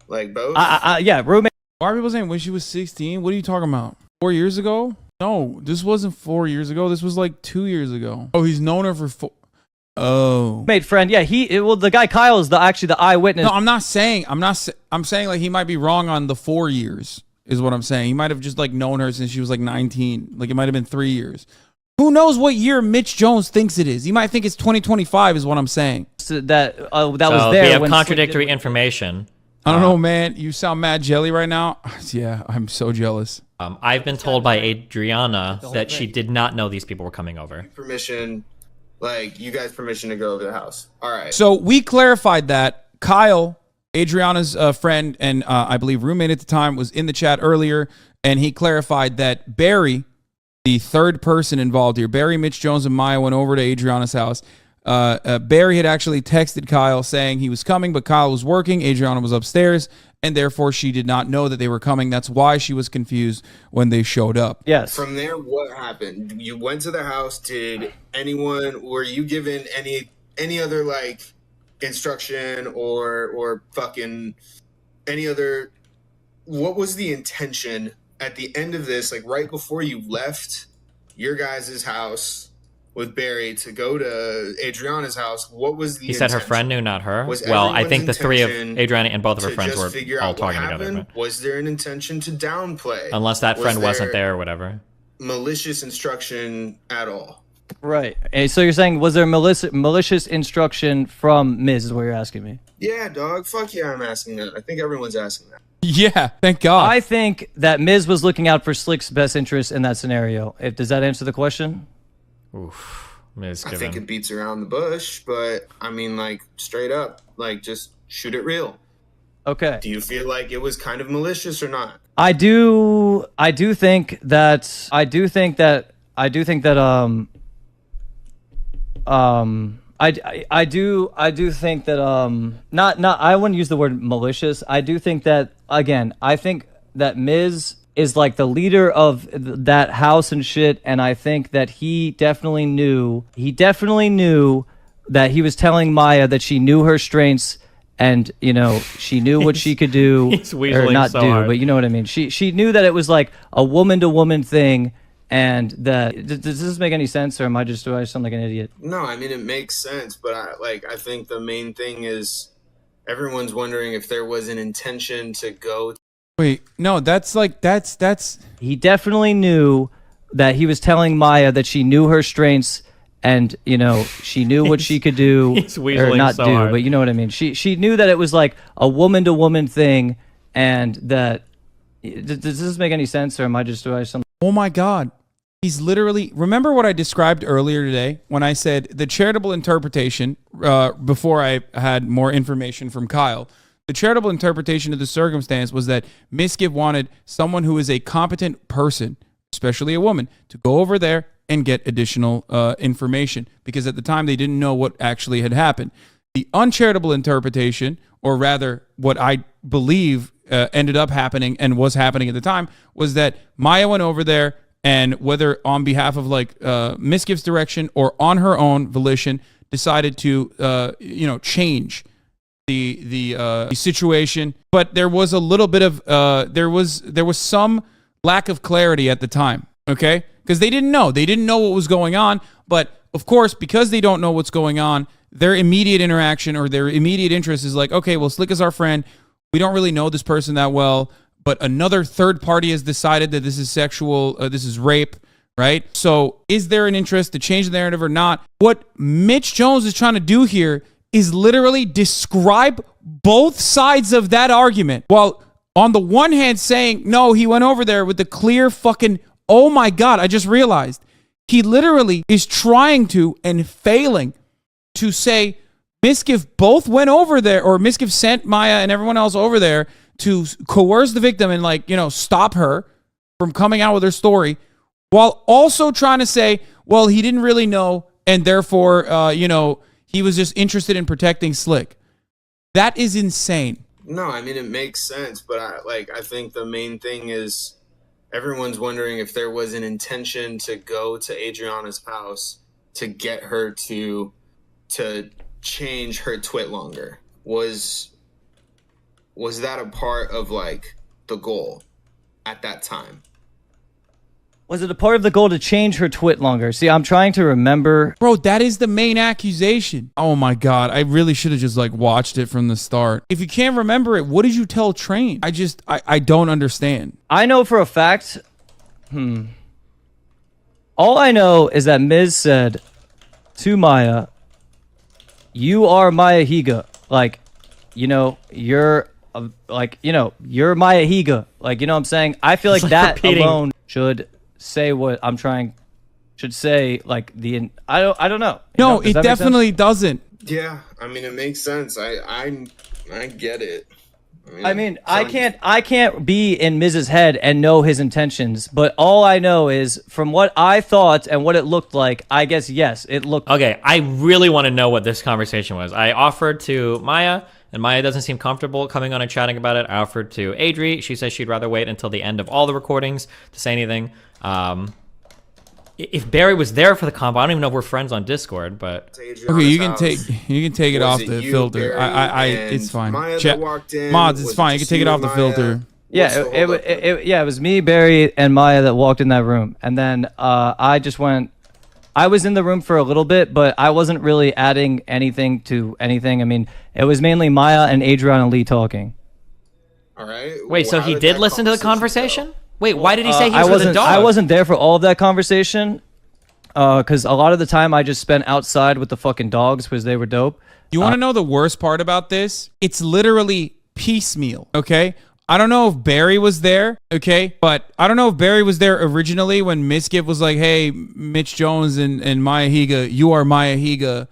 Like both? Yeah, roommate. Why are people saying when she was 16? What are you talking about? 4 years ago? No, this wasn't 4 years ago. This was like 2 years ago. Oh, he's known her for Oh. Mate, friend. Yeah, the guy Kyle is actually the eyewitness. No, I'm saying like he might be wrong on the 4 years is what I'm saying. He might have just like known her since she was like 19. Like it might have been 3 years. Who knows what year Mitch Jones thinks it is? He might think it's 2025 is what I'm saying. So that was there. We have when contradictory information. I don't know, man. You sound mad jelly right now. Yeah, I'm so jealous. I've been told by Adriana that she did not know these people were coming over. Permission, like you guys permission to go over the house. All right. So we clarified that Kyle, Adriana's friend and I believe roommate at the time, was in the chat earlier, and he clarified that Barry, the third person involved here, Barry, Mitch Jones, and Maya went over to Adriana's house. Barry had actually texted Kyle saying he was coming, but Kyle was working. Adriana was upstairs, and therefore she did not know that they were coming. That's why she was confused when they showed up. Yes. From there, what happened? You went to the house. Were you given any other like instruction or fucking any other? What was the intention at the end of this? Like right before you left your guys' house with Barry to go to Adriana's house, what was the He said her friend knew, not her. Well, I think the three of Adriana and both of her friends were all talking together. But was there an intention to downplay? Unless that friend wasn't there or whatever. Malicious instruction at all? Right. So you're saying, was there malicious instruction from Miz, is what you're asking me? Yeah, dog. Fuck yeah, I'm asking that. I think everyone's asking that. Yeah, thank God. I think that Miz was looking out for Slick's best interest in that scenario. Does that answer the question? Oof. I think it beats around the bush, but I mean, like, straight up, like, just shoot it real. Okay. Do you feel like it was kind of malicious or not? I do think that I do think that I do think that not I wouldn't use the word malicious. I do think that, again, I think that Miz is like the leader of that house and shit, and I think that he definitely knew that he was telling Maya that she knew her strengths, and you know, she knew what she could do or not do, hard. but you know what I mean. She knew that it was like a woman to woman thing, and that does this make any sense, or do I sound like an idiot? No, I mean it makes sense, but I think the main thing is everyone's wondering if there was an intention to go. Wait, no, that's. He definitely knew that he was telling Maya that she knew her strengths, and you know, she knew what she could do or not do, hard. but you know what I mean. She knew that it was like a woman to woman thing, and that does this make any sense, or do I sound? Oh my God. He's literally, remember what I described earlier today when I said the charitable interpretation, before I had more information from Kyle, the charitable interpretation of the circumstance was that Mizkif wanted someone who is a competent person especially a woman, to go over there and get additional information, because at the time they didn't know what actually had happened. The uncharitable interpretation, or rather what I believe ended up happening and was happening at the time, was that Maya went over there, and whether on behalf of like Mizkif's direction or on her own volition, decided to change the situation. But there was a little bit of there was some lack of clarity at the time, okay? Because they didn't know what was going on. But of course, because they don't know what's going on, their immediate interaction or their immediate interest is like, okay, well, Slick is our friend. We don't really know this person that well, but another third party has decided that this is sexual, this is rape, right? So is there an interest to change the narrative or not? What Mitch Jones is trying to do here is literally describe both sides of that argument, while on the one hand saying, no, he went over there with the clear fucking, oh my God, I just realized. He literally is trying to and failing to say Mizkif both went over there, or Mizkif sent Maya and everyone else over there to coerce the victim and stop her from coming out with her story, while also trying to say, well, he didn't really know, and therefore, he was just interested in protecting Slick. That is insane. No, I mean, it makes sense, but I think the main thing is everyone's wondering if there was an intention to go to Adriana's house to get her to change her twit longer. Was that a part of the goal at that time? Was it a part of the goal to change her twit longer? See, I'm trying to remember. Bro, that is the main accusation. Oh my God. I really should have just watched it from the start. If you can't remember it, what did you tell Train? I don't understand. I know for a fact. All I know is that Miz said to Maya, you are Maya Higa. You're you're Maya Higa. You know what I'm saying? I feel like that repeating. Alone should say what I'm trying should say. I don't know. No, it definitely doesn't. Yeah, I mean, it makes sense. I get it. I can't be in Miz's head and know his intentions, but all I know is from what I thought and what it looked like, I guess, yes, it looked... Okay, I really want to know what this conversation was. I offered to Maya, and Maya doesn't seem comfortable coming on and chatting about it. I offered to Adri. She says she'd rather wait until the end of all the recordings to say anything. If Barry was there for the combo, I don't even know if we're friends on Discord, but okay, you can take it off the filter. It's fine. Mods, it's fine. You can take it off the filter. Yeah, it was me, Barry, and Maya that walked in that room, and then I just went. I was in the room for a little bit, but I wasn't really adding anything to anything. I mean, it was mainly Maya and Adriana Lee talking. All right. Wait, so he did listen to the conversation? Wait, why did he say he was with the dog? I wasn't there for all of that conversation, because a lot of the time I just spent outside with the fucking dogs because they were dope. You want to know the worst part about this? It's literally piecemeal, okay? I don't know if Barry was there, okay? But I don't know if Barry was there originally when Mizkif was like, hey, Mitch Jones and Maya Higa, you are Maya Higa.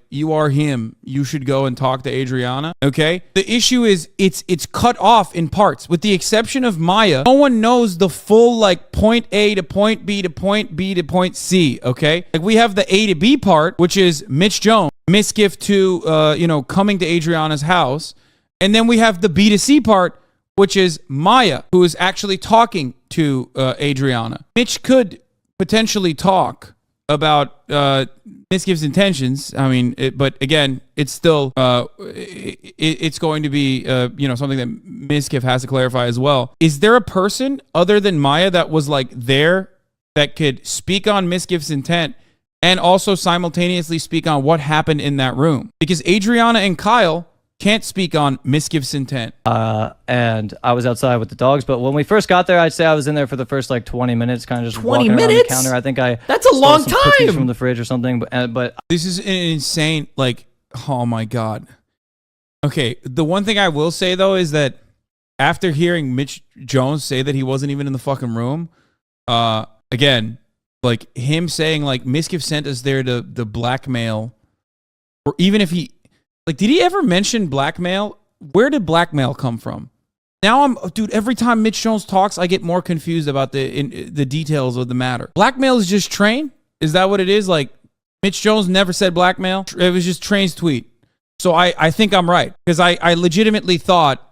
You are him. You should go and talk to Adriana. Okay. The issue is it's cut off in parts, with the exception of Maya. No one knows the full point A to point B to point B to point C. Okay. We have the A to B part, which is Mitch Jones, Mizkif to coming to Adriana's house, and then we have the B to C part, which is Maya, who is actually talking to Adriana. Mitch could potentially talk about Mizkif's intentions. I mean, but again, it's still it's going to be something that Mizkif has to clarify as well. Is there a person other than Maya that was there that could speak on Mizkif's intent and also simultaneously speak on what happened in that room? Because Adriana and Kyle can't speak on Mizkif's intent. And I was outside with the dogs, but when we first got there, I'd say I was in there for the first 20 minutes, kind of just 20 walking minutes? around the counter. I think that's a long some cookies time from the fridge or something. But this is an insane. Oh my God. Okay, the one thing I will say though is that after hearing Mitch Jones say that he wasn't even in the fucking room, again, him saying Mizkif sent us there to blackmail, or even if he. Did he ever mention blackmail? Where did blackmail come from? Now dude, every time Mitch Jones talks, I get more confused about the details of the matter. Blackmail is just Train? Is that what it is? Like, Mitch Jones never said blackmail? It was just Train's tweet. So I think I'm right. Because I legitimately thought,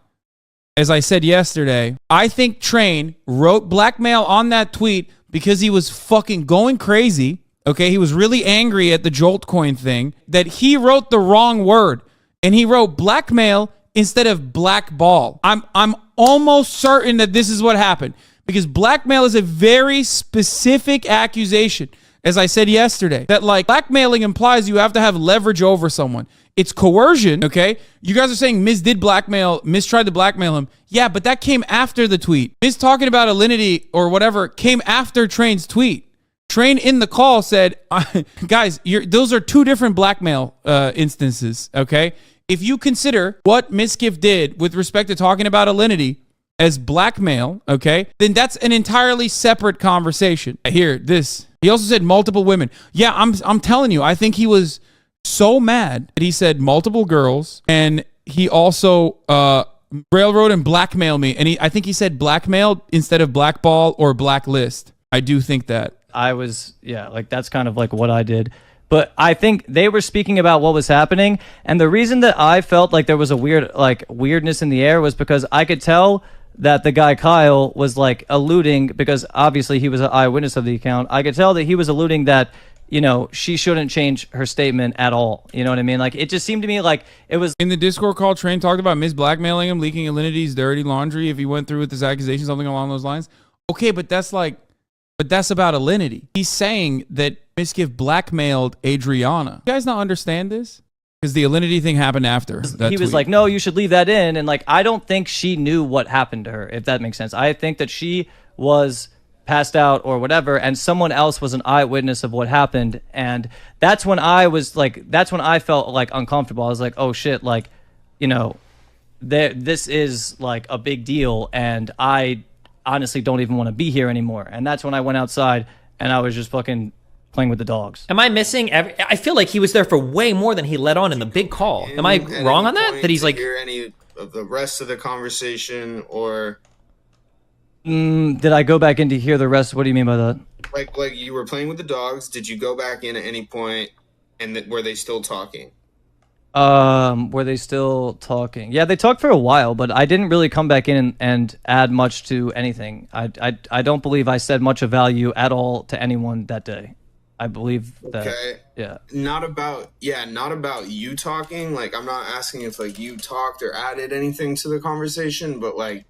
as I said yesterday, I think Train wrote blackmail on that tweet because he was fucking going crazy. Okay, he was really angry at the Jolt coin thing, that he wrote the wrong word. And he wrote blackmail instead of blackball. I'm almost certain that this is what happened, because blackmail is a very specific accusation. As I said yesterday, that like blackmailing implies you have to have leverage over someone. It's coercion, okay? You guys are saying Miz did blackmail, Miz tried to blackmail him. Yeah, but that came after the tweet. Miz talking about alinity or whatever came after Train's tweet. Train in the call said, guys, those are two different blackmail instances, okay? If you consider what Mizkif did with respect to talking about alinity as blackmail, okay, then that's an entirely separate conversation. I hear this. He also said multiple women. Yeah, I'm telling you, I think he was so mad that he said multiple girls, and he also railroad and blackmail me. And I think he said blackmail instead of blackball or blacklist. I do think that. Like that's kind of like what I did. But I think they were speaking about what was happening, and the reason that I felt like there was a weirdness in the air was because I could tell that the guy Kyle was like alluding, because obviously he was an eyewitness of the account. I could tell that he was alluding that, you know, she shouldn't change her statement at all. You know what I mean? Like, it just seemed to me like it was... In the Discord call, Train talked about Miz blackmailing him, leaking Alinity's dirty laundry if he went through with this accusation, something along those lines. Okay, but that's about Alinity. He's saying that Mizkif blackmailed Adriana. You guys not understand this? Because the Alinity thing happened after. He was like, no, you should leave that in. And like, I don't think she knew what happened to her, if that makes sense. I think that she was passed out or whatever, and someone else was an eyewitness of what happened. And that's when I felt like uncomfortable. I was like, oh shit, like, you know, this is like a big deal, and I honestly don't even want to be here anymore. And that's when I went outside and I was just fucking playing with the dogs. Am I missing I feel like he was there for way more than he let on in the big call. Am I wrong on that? That he's like... hear any of the rest of the conversation, or... Did I go back in to hear the rest? What do you mean by that? Like you were playing with the dogs. Did you go back in at any point, and were they still talking? Were they still talking? Yeah, they talked for a while, but I didn't really come back in and add much to anything. I don't believe I said much of value at all to anyone that day. I believe that. Okay. Yeah. Not about you talking. Like, I'm not asking if like you talked or added anything to the conversation, but like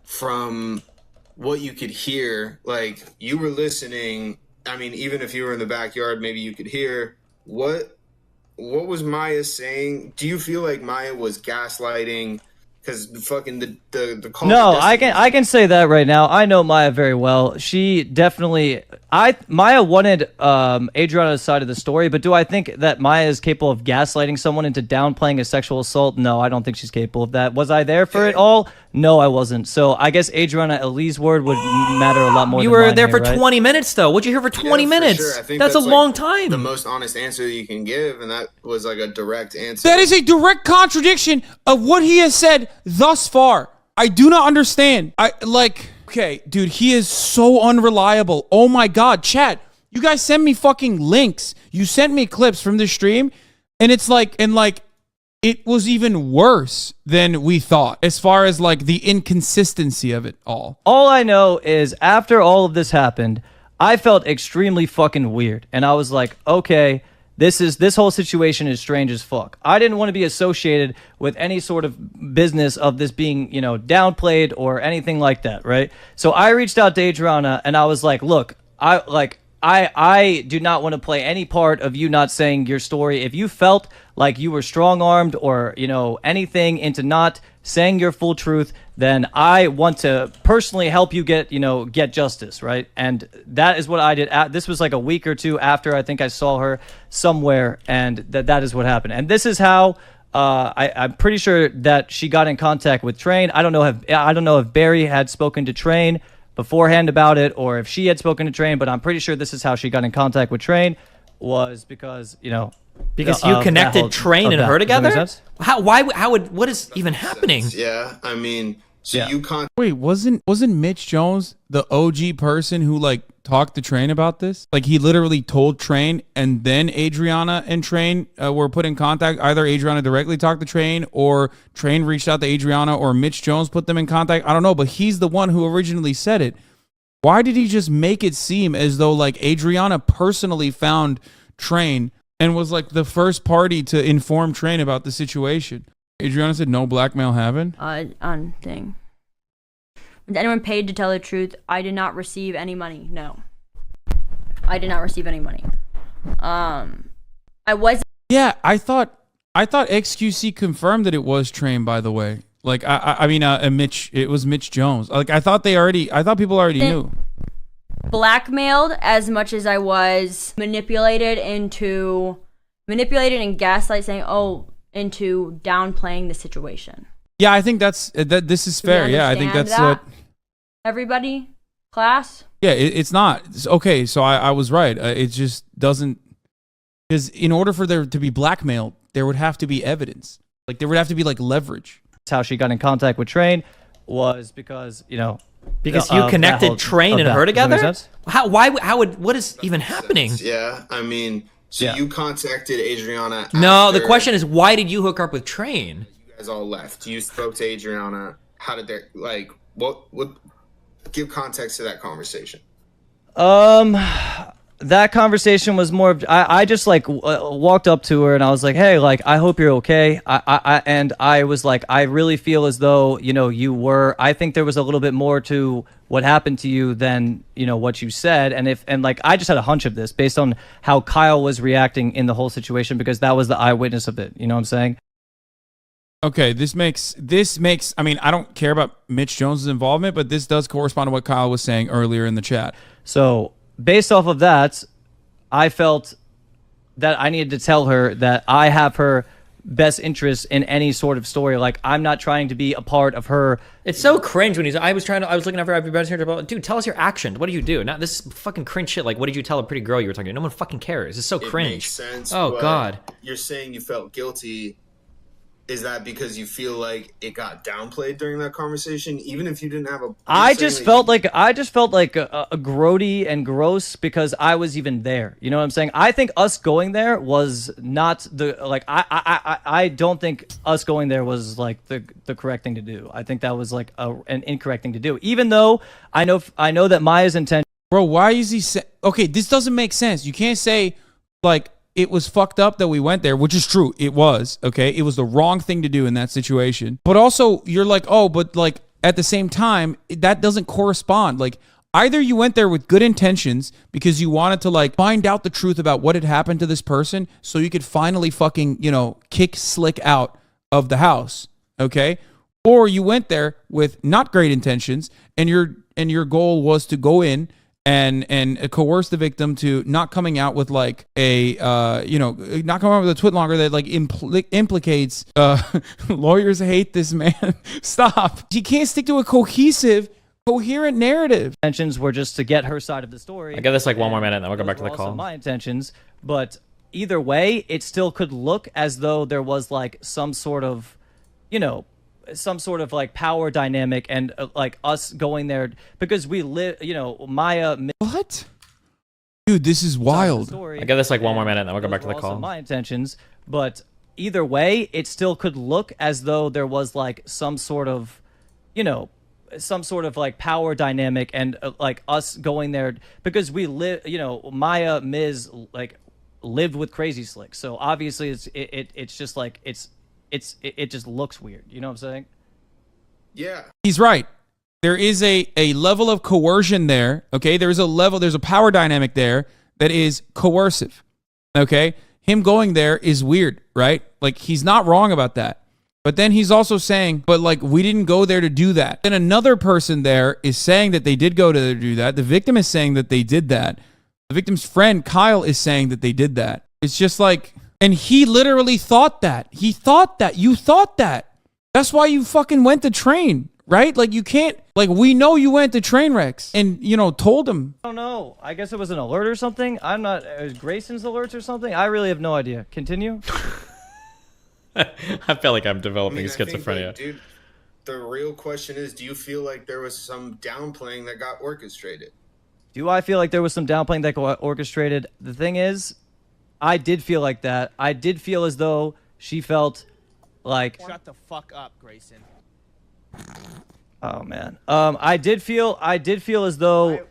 from what you could hear, like you were listening. I mean, even if you were in the backyard, maybe you could hear what was Maya saying. Do you feel like Maya was gaslighting? Because fucking the call. No, I can say that right now. I know Maya very well. She definitely. Maya wanted Adriana's side of the story, but do I think that Maya is capable of gaslighting someone into downplaying a sexual assault? No, I don't think she's capable of that. Was I there for it all? No, I wasn't. So I guess Adriana Elie's word would matter a lot more. You than were mine there here, for right? 20 minutes, though. What'd you hear for 20 minutes? Sure. I think that's a like long time. The most honest answer you can give, and that was like a direct answer. That is a direct contradiction of what he has said thus far. I do not understand. Okay, dude, he is so unreliable. Oh my God, chat. You guys send me fucking links. You sent me clips from the stream, and it's like, it was even worse than we thought as far as like the inconsistency of it all. All I know is after all of this happened, I felt extremely fucking weird. And I was like, okay, this whole situation is strange as fuck. I didn't want to be associated with any sort of business of this being, you know, downplayed or anything like that, right? So I reached out to Adriana and I was like, look, I do not want to play any part of you not saying your story. If you felt like you were strong-armed or, you know, anything into not saying your full truth, then I want to personally help you get justice, right? And that is what I did. This was like a week or two after I think I saw her somewhere, and that is what happened. And this is how I'm pretty sure that she got in contact with Train. I don't know if Barry had spoken to Train beforehand about it, or if she had spoken to Train, but I'm pretty sure this is how she got in contact with Train, was because, you know, because you connected Train and her together. What is even happening? Yeah, I mean, So Yeah. you con. Wait, wasn't Mitch Jones the OG person who like talked to Train about this? Like he literally told Train, and then Adriana and Train were put in contact. Either Adriana directly talked to Train, or Train reached out to Adriana, or Mitch Jones put them in contact. I don't know, but he's the one who originally said it. Why did he just make it seem as though like Adriana personally found Train and was like the first party to inform Train about the situation? Adriana said no blackmail happened. On thing. Was anyone paid to tell the truth? I did not receive any money. No. I did not receive any money. I was. Yeah, I thought XQC confirmed that it was Train, by the way. Like I mean Mitch, it was Mitch Jones. Like I thought people already knew. Blackmailed as much as I was manipulated and gaslight, saying, oh, into downplaying the situation. Yeah, I think this is fair. Yeah, I think that's what everybody class. Yeah, it's not okay. So I was right. It just doesn't, because in order for there to be blackmail, there would have to be evidence. Like there would have to be like leverage. That's how she got in contact with Train, was because because you connected Train and her together. What is even happening? Yeah, I mean, so you contacted Adriana. No, the question is, why did you hook up with Train? You guys all left. You spoke to Adriana. How did that, like, what give context to that conversation? That conversation was more of, I just like walked up to her and I was like, hey, like, I hope you're okay. And I was like, I really feel as though, you were, I think there was a little bit more to what happened to you than, what you said. And like, I just had a hunch of this based on how Kyle was reacting in the whole situation, because that was the eyewitness of it. You know what I'm saying? Okay, this makes, I mean, I don't care about Mitch Jones's involvement, but this does correspond to what Kyle was saying earlier in the chat. So based off of that, I felt that I needed to tell her that I have her best interest in any sort of story. Like, I'm not trying to be a part of her. It's so cringe when I was looking at her best interest. Dude, tell us your action. What do you do? Not this fucking cringe shit. Like, what did you tell a pretty girl you were talking to? No one fucking cares. It's so cringe. It makes sense. Oh God. You're saying you felt guilty. Is that because you feel like it got downplayed during that conversation, even if you didn't have a? I just felt like a grody and gross because I was even there. You know what I'm saying? I think us going there was not the like. I don't think us going there was like the correct thing to do. I think that was like an incorrect thing to do. Even though I know that Maya's intention. Bro, why is he saying? Okay, this doesn't make sense. You can't say like, it was fucked up that we went there, which is true. It was, okay? It was the wrong thing to do in that situation. But also, you're like, oh, but like, at the same time, that doesn't correspond. Like, either you went there with good intentions because you wanted to like find out the truth about what had happened to this person so you could finally fucking, kick Slick out of the house, okay? Or you went there with not great intentions and your goal was to go in and coerce the victim to not coming out with like a not coming out with a twit longer that like implicates lawyers hate this man. Stop. You can't stick to a coherent narrative. Intentions were just to get her side of the story. I got this like one more minute and then we'll go back to the call. My intentions, but either way, it still could look as though there was like some sort of like power dynamic and like us going there because we live, Maya. What? Dude, this is wild. I got this like one more minute and then we'll go back to the call. My intentions, but either way, it still could look as though there was like some sort of, like power dynamic and like us going there because we live, Maya, Miz, like lived with CrazySlick. So obviously it's just like, it just looks weird. You know what I'm saying? Yeah. He's right. There is a level of coercion there, okay? There's a power dynamic there that is coercive, okay? Him going there is weird, right? Like, he's not wrong about that. But then he's also saying, but like, we didn't go there to do that. Then another person there is saying that they did go to do that. The victim is saying that they did that. The victim's friend, Kyle, is saying that they did that. It's just like... And he literally thought that. He thought that. You thought that. That's why you fucking went to Train, right? Like, you can't... Like, we know you went to Trainwrecks and, told him. I don't know. I guess it was an alert or something. I'm not... Grayson's alerts or something? I really have no idea. Continue. I feel like I'm developing schizophrenia. Dude, the real question is, do you feel like there was some downplaying that got orchestrated? Do I feel like there was some downplaying that got orchestrated? The thing is, I did feel like that. I did feel as though she felt like... Shut the fuck up, Grayson. Oh man. I did feel as though...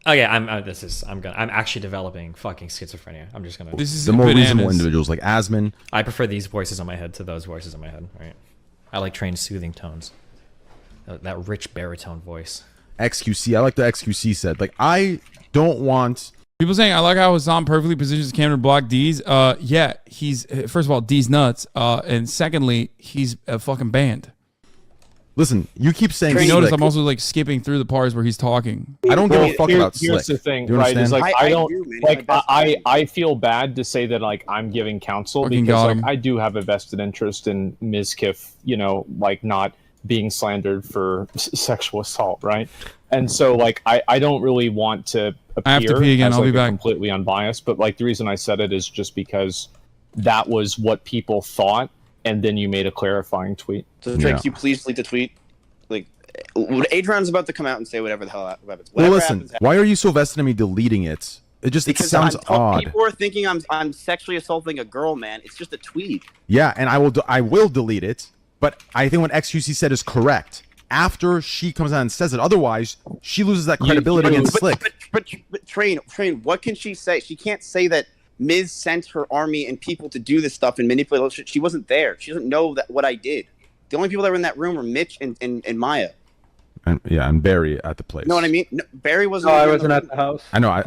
Okay, I'm actually developing fucking schizophrenia. I'm just gonna... This is the more bananas. reasonable individuals like Asman. I prefer these voices in my head to those voices in my head, right? I like trained soothing tones. That rich baritone voice. XQC, I like the XQC said. Like, I don't want... People saying, I like how Hasan perfectly positions his camera to block D's. Yeah, he's... First of all, D's nuts. And secondly, he's a fucking banned. Listen, you keep saying... You notice I'm also, like, skipping through the parts where he's talking. I don't give a fuck about Slick. Here's the thing, Do you right? Is understand? like I feel bad to say that like I'm giving counsel Fucking because got like him. I do have a vested interest in Mizkif, you know, like not being slandered for sexual assault, right? And so like I don't really want to I have to appear pee again. as I'll like be a back. completely unbiased, but like the reason I said it is just because that was what people thought, and then you made a clarifying tweet. So Drake, can you please delete the tweet? Like, Adrian's about to come out and say whatever the hell happens. Well, Whatever listen, happens, why are you so vested in me deleting it? It just it because sounds odd. People are thinking I'm sexually assaulting a girl, man. It's just a tweet. Yeah, and I will delete it, but I think what XQC said is correct. After she comes out and says it, otherwise she loses that credibility against Slick. But Train, what can she say? She can't say that Miz sent her army and people to do this stuff and manipulate. She wasn't there. She doesn't know that what I did. The only people that were in that room were Mitch and Maya. And Barry at the place. You know what I mean? No, Barry wasn't. No, I wasn't at the house. I know.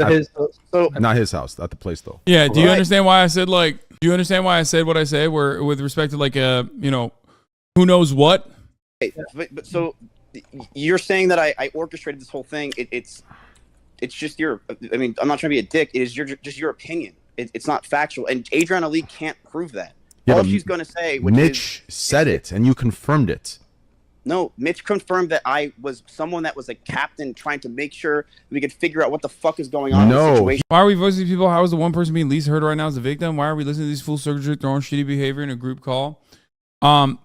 So not his house. At the place though. Yeah. Do you understand why I said like? Do you understand why I said what I said? Where with respect to like you know, who knows what? But so you're saying that I orchestrated this whole thing? It's just your. I mean, I'm not trying to be a dick. It is just your opinion. It's not factual, and Adrian Ali can't prove that. Yeah, All she's going to say, which Mitch said it, and you confirmed it. No, Mitch confirmed that I was someone that was a captain trying to make sure we could figure out what the fuck is going on in the situation. Why are we voicing these people? How is the one person being least heard right now as the victim? Why are we listening to these full circuitry throwing shitty behavior in a group call?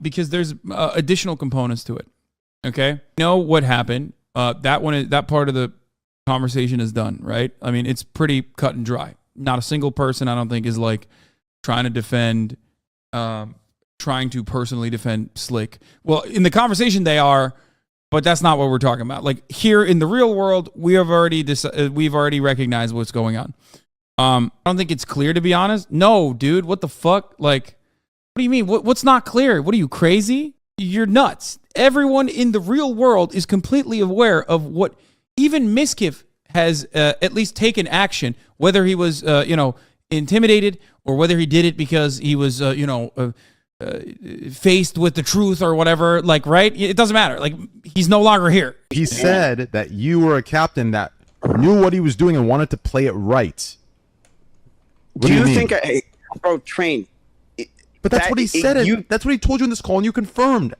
Because there's additional components to it. Okay, you know what happened? That part of the conversation is done, right? I mean, it's pretty cut and dry. Not a single person, I don't think, is like trying to defend. Trying to personally defend Slick. Well, in the conversation they are, but that's not what we're talking about. Like here in the real world, we've already recognized what's going on. I don't think it's clear, to be honest. No, dude, what the fuck? Like, what do you mean? What's not clear? What are you, crazy? You're nuts. Everyone in the real world is completely aware of what even Mizkif has at least taken action, whether he was intimidated or whether he did it because he was faced with the truth or whatever, like, right? It doesn't matter. Like, he's no longer here. He said that you were a captain that knew what he was doing and wanted to play it right. Do you think bro, Train? But that's what he said. That's what he told you in this call, and you confirmed.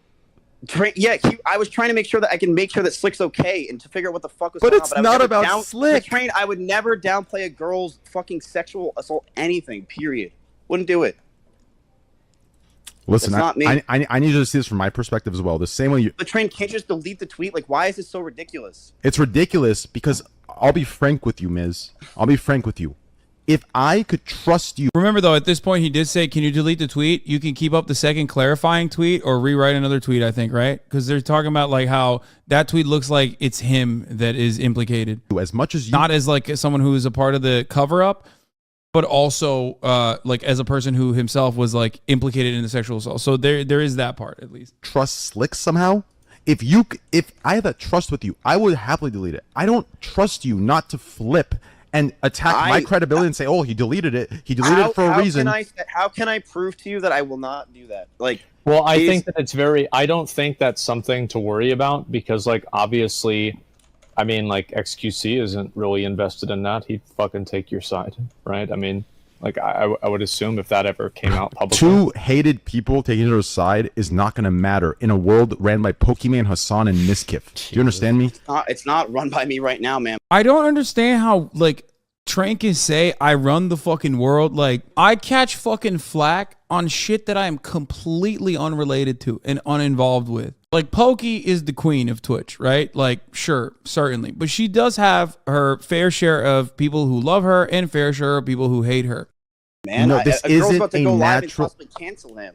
I was trying to make sure that I can make sure that Slick's okay and to figure out what the fuck was but going on. It's not about Slick. Train, I would never downplay a girl's fucking sexual assault, anything, period. Wouldn't do it. Listen, That's not me. I need you to see this from my perspective as well. The same way you... The Train can't just delete the tweet. Like, why is this so ridiculous? It's ridiculous because I'll be frank with you, Miz. I'll be frank with you. If I could trust you... Remember, though, at this point, he did say, can you delete the tweet? You can keep up the second clarifying tweet or rewrite another tweet, I think, right? Because they're talking about, like, how that tweet looks like it's him that is implicated. As much as you... Not as, like, someone who is a part of the cover-up, but also, like, as a person who himself was, like, implicated in the sexual assault. So there is that part, at least. Trust Slick somehow? If I have that trust with you, I would happily delete it. I don't trust you not to flip and attack my credibility and say, "Oh, he deleted it. He deleted it for a reason." How can I prove to you that I will not do that? Like, well, I think that it's I don't think that's something to worry about because, like, obviously, I mean, like, XQC isn't really invested in that. He'd fucking take your side, right? I mean, like, I would assume if that ever came out publicly. Two hated people taking their side is not going to matter in a world ran by Pokemon, Hasan, and Mizkif. Do you understand me? It's not run by me right now, man. I don't understand how, like, Trank can say I run the fucking world. Like, I catch fucking flack on shit that I am completely unrelated to and uninvolved with. Like, Pokey is the queen of Twitch, right? Like, sure, certainly. But she does have her fair share of people who love her and fair share of people who hate her. Man, No, this a girl's isn't about to a go live and natural- possibly cancel him.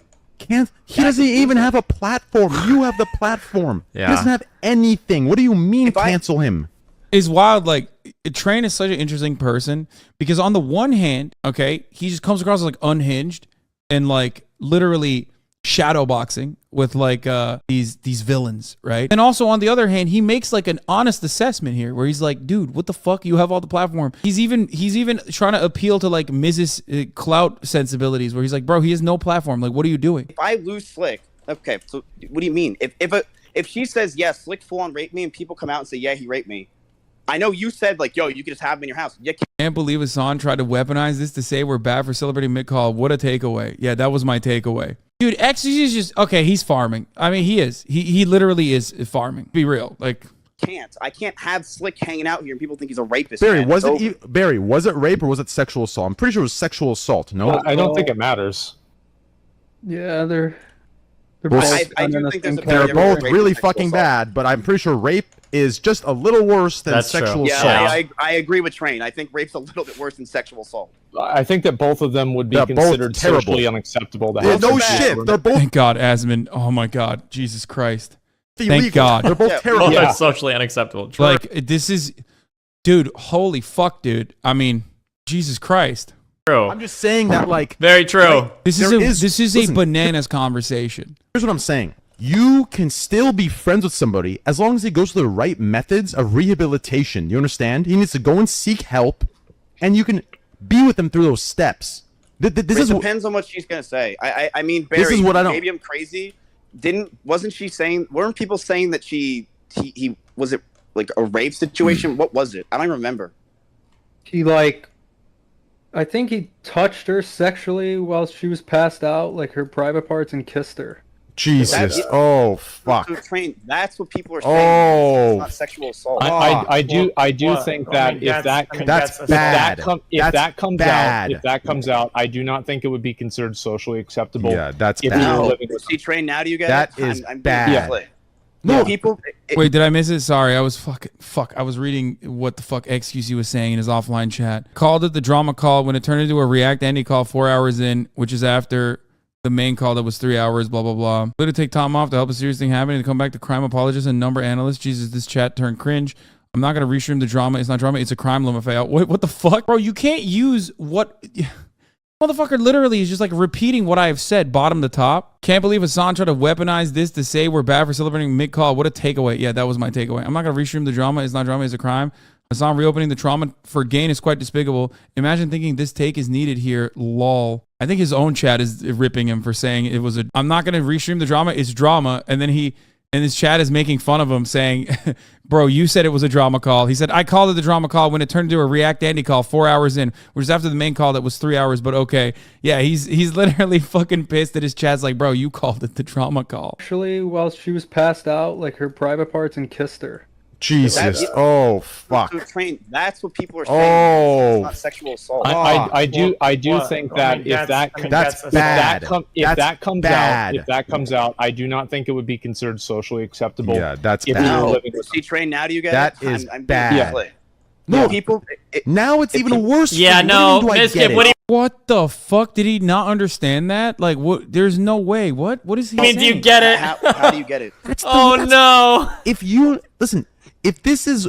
He doesn't even have a platform. You have the platform. Yeah. He doesn't have anything. What do you mean cancel him? Is wild. Like, Train is such an interesting person because on the one hand, okay, he just comes across as like unhinged and like literally shadow boxing with like these villains, right? And also on the other hand, he makes like an honest assessment here where he's like, dude, what the fuck? You have all the platform. He's even trying to appeal to like Mrs. Clout sensibilities where he's like, bro, he has no platform. Like, what are you doing? If I lose Slick, okay, so what do you mean? If she says yes, Slick full on raped me, and people come out and say yeah, he raped me, I know you said like, yo, you could just have him in your house. Yeah. Can't believe Hasan tried to weaponize this to say we're bad for celebrating mid-call. What a takeaway. Yeah, that was my takeaway. Dude, X is just, okay, he's farming. I mean, he is. He literally is farming. Be real. Like, I can't have Slick hanging out here and people think he's a rapist. Barry, man. was It's it over. Barry? Was it rape or was it sexual assault? I'm pretty sure it was sexual assault. No, I don't think it matters. Yeah, they're Well, both. I do think there's a they're very both rape really and sexual fucking assault. bad, but I'm pretty sure rape is just a little worse than That's true. sexual Yeah, assault. I agree with Train. I think rape's a little bit worse than sexual assault. I think that both of them would be They're both considered terrible. socially unacceptable. To Yeah, have no sex with shit. children. They're both thank God, Asmund. Oh my God. Jesus Christ. illegal. Thank God. They're both Yeah. terrible. Both Yeah. are socially unacceptable. True. Like, this is, dude, holy fuck, dude. I mean, Jesus Christ. True. I'm just saying that, like, Very true. This is There a is- this is listen. a bananas conversation. here's what I'm saying. You can still be friends with somebody as long as he goes through the right methods of rehabilitation. You understand? He needs to go and seek help, and you can be with him through those steps. This It is depends on what she's gonna say. I mean, Barry, This is what I don't- maybe I'm crazy. Wasn't she saying? Weren't people saying that he was it like a rape situation? What was it? I don't even remember. He I think he touched her sexually while she was passed out, like her private parts, and kissed her. Jesus. That's- Oh fuck. So, Train, that's what people are saying. It's Oh. not sexual assault. I do Well, think I that mean, if that That's a- bad. if That's that comes bad. out, if that comes out, I do not think it would be considered socially acceptable. Yeah, that's if bad. you were No, living with see, Train, now do you get That it? is I'm being bad. split. No. People. Wait, did I miss it? Sorry, I was fuck. I was reading what the fuck XQC was saying in his offline chat. Called it the drama call when it turned into a React Andy call 4 hours in, which is after the main call that was 3 hours, blah, blah, blah. Let it take time off to help a serious thing happen and to come back to crime apologists and number analysts. Jesus, this chat turned cringe. I'm not going to restream the drama. It's not drama. It's a crime, LMFAO. What the fuck? Bro, you can't use what... Motherfucker literally is just like repeating what I have said, bottom to top. Can't believe Hasan tried to weaponize this to say we're bad for celebrating mid-call. What a takeaway. Yeah, that was my takeaway. I'm not going to restream the drama. It's not drama. It's a crime. Hasan reopening the trauma for gain is quite despicable. Imagine thinking this take is needed here. Lol. I think his own chat is ripping him for saying it was a... I'm not going to restream the drama. It's drama. And then his chat is making fun of him saying, bro, you said it was a drama call. He said, I called it the drama call when it turned into a React Andy call 4 hours in, which is after the main call that was 3 hours, but okay. Yeah, he's literally fucking pissed that his chat's like, bro, you called it the drama call. Actually, while she was passed out, like her private parts, and kissed her. Jesus. Oh fuck. So, Train, that's what people are saying. Oh. It's not sexual assault. I do Well, think I that mean, if that I mean, That's that's bad. if That's that comes out, I do not think it would be considered socially acceptable. Yeah, that's if you bad. were No, living with see, Train, now do you get That it? is I'm being bad. split. No. People. Now it's even worse. for Yeah, you. no, What do you mean, do I Mizkif, get what do it? What the fuck? Did he not understand that? Like, what? There's no way. What is he I mean, saying? do you get it? How do you get it? That's Oh that's- no. If you listen, if this is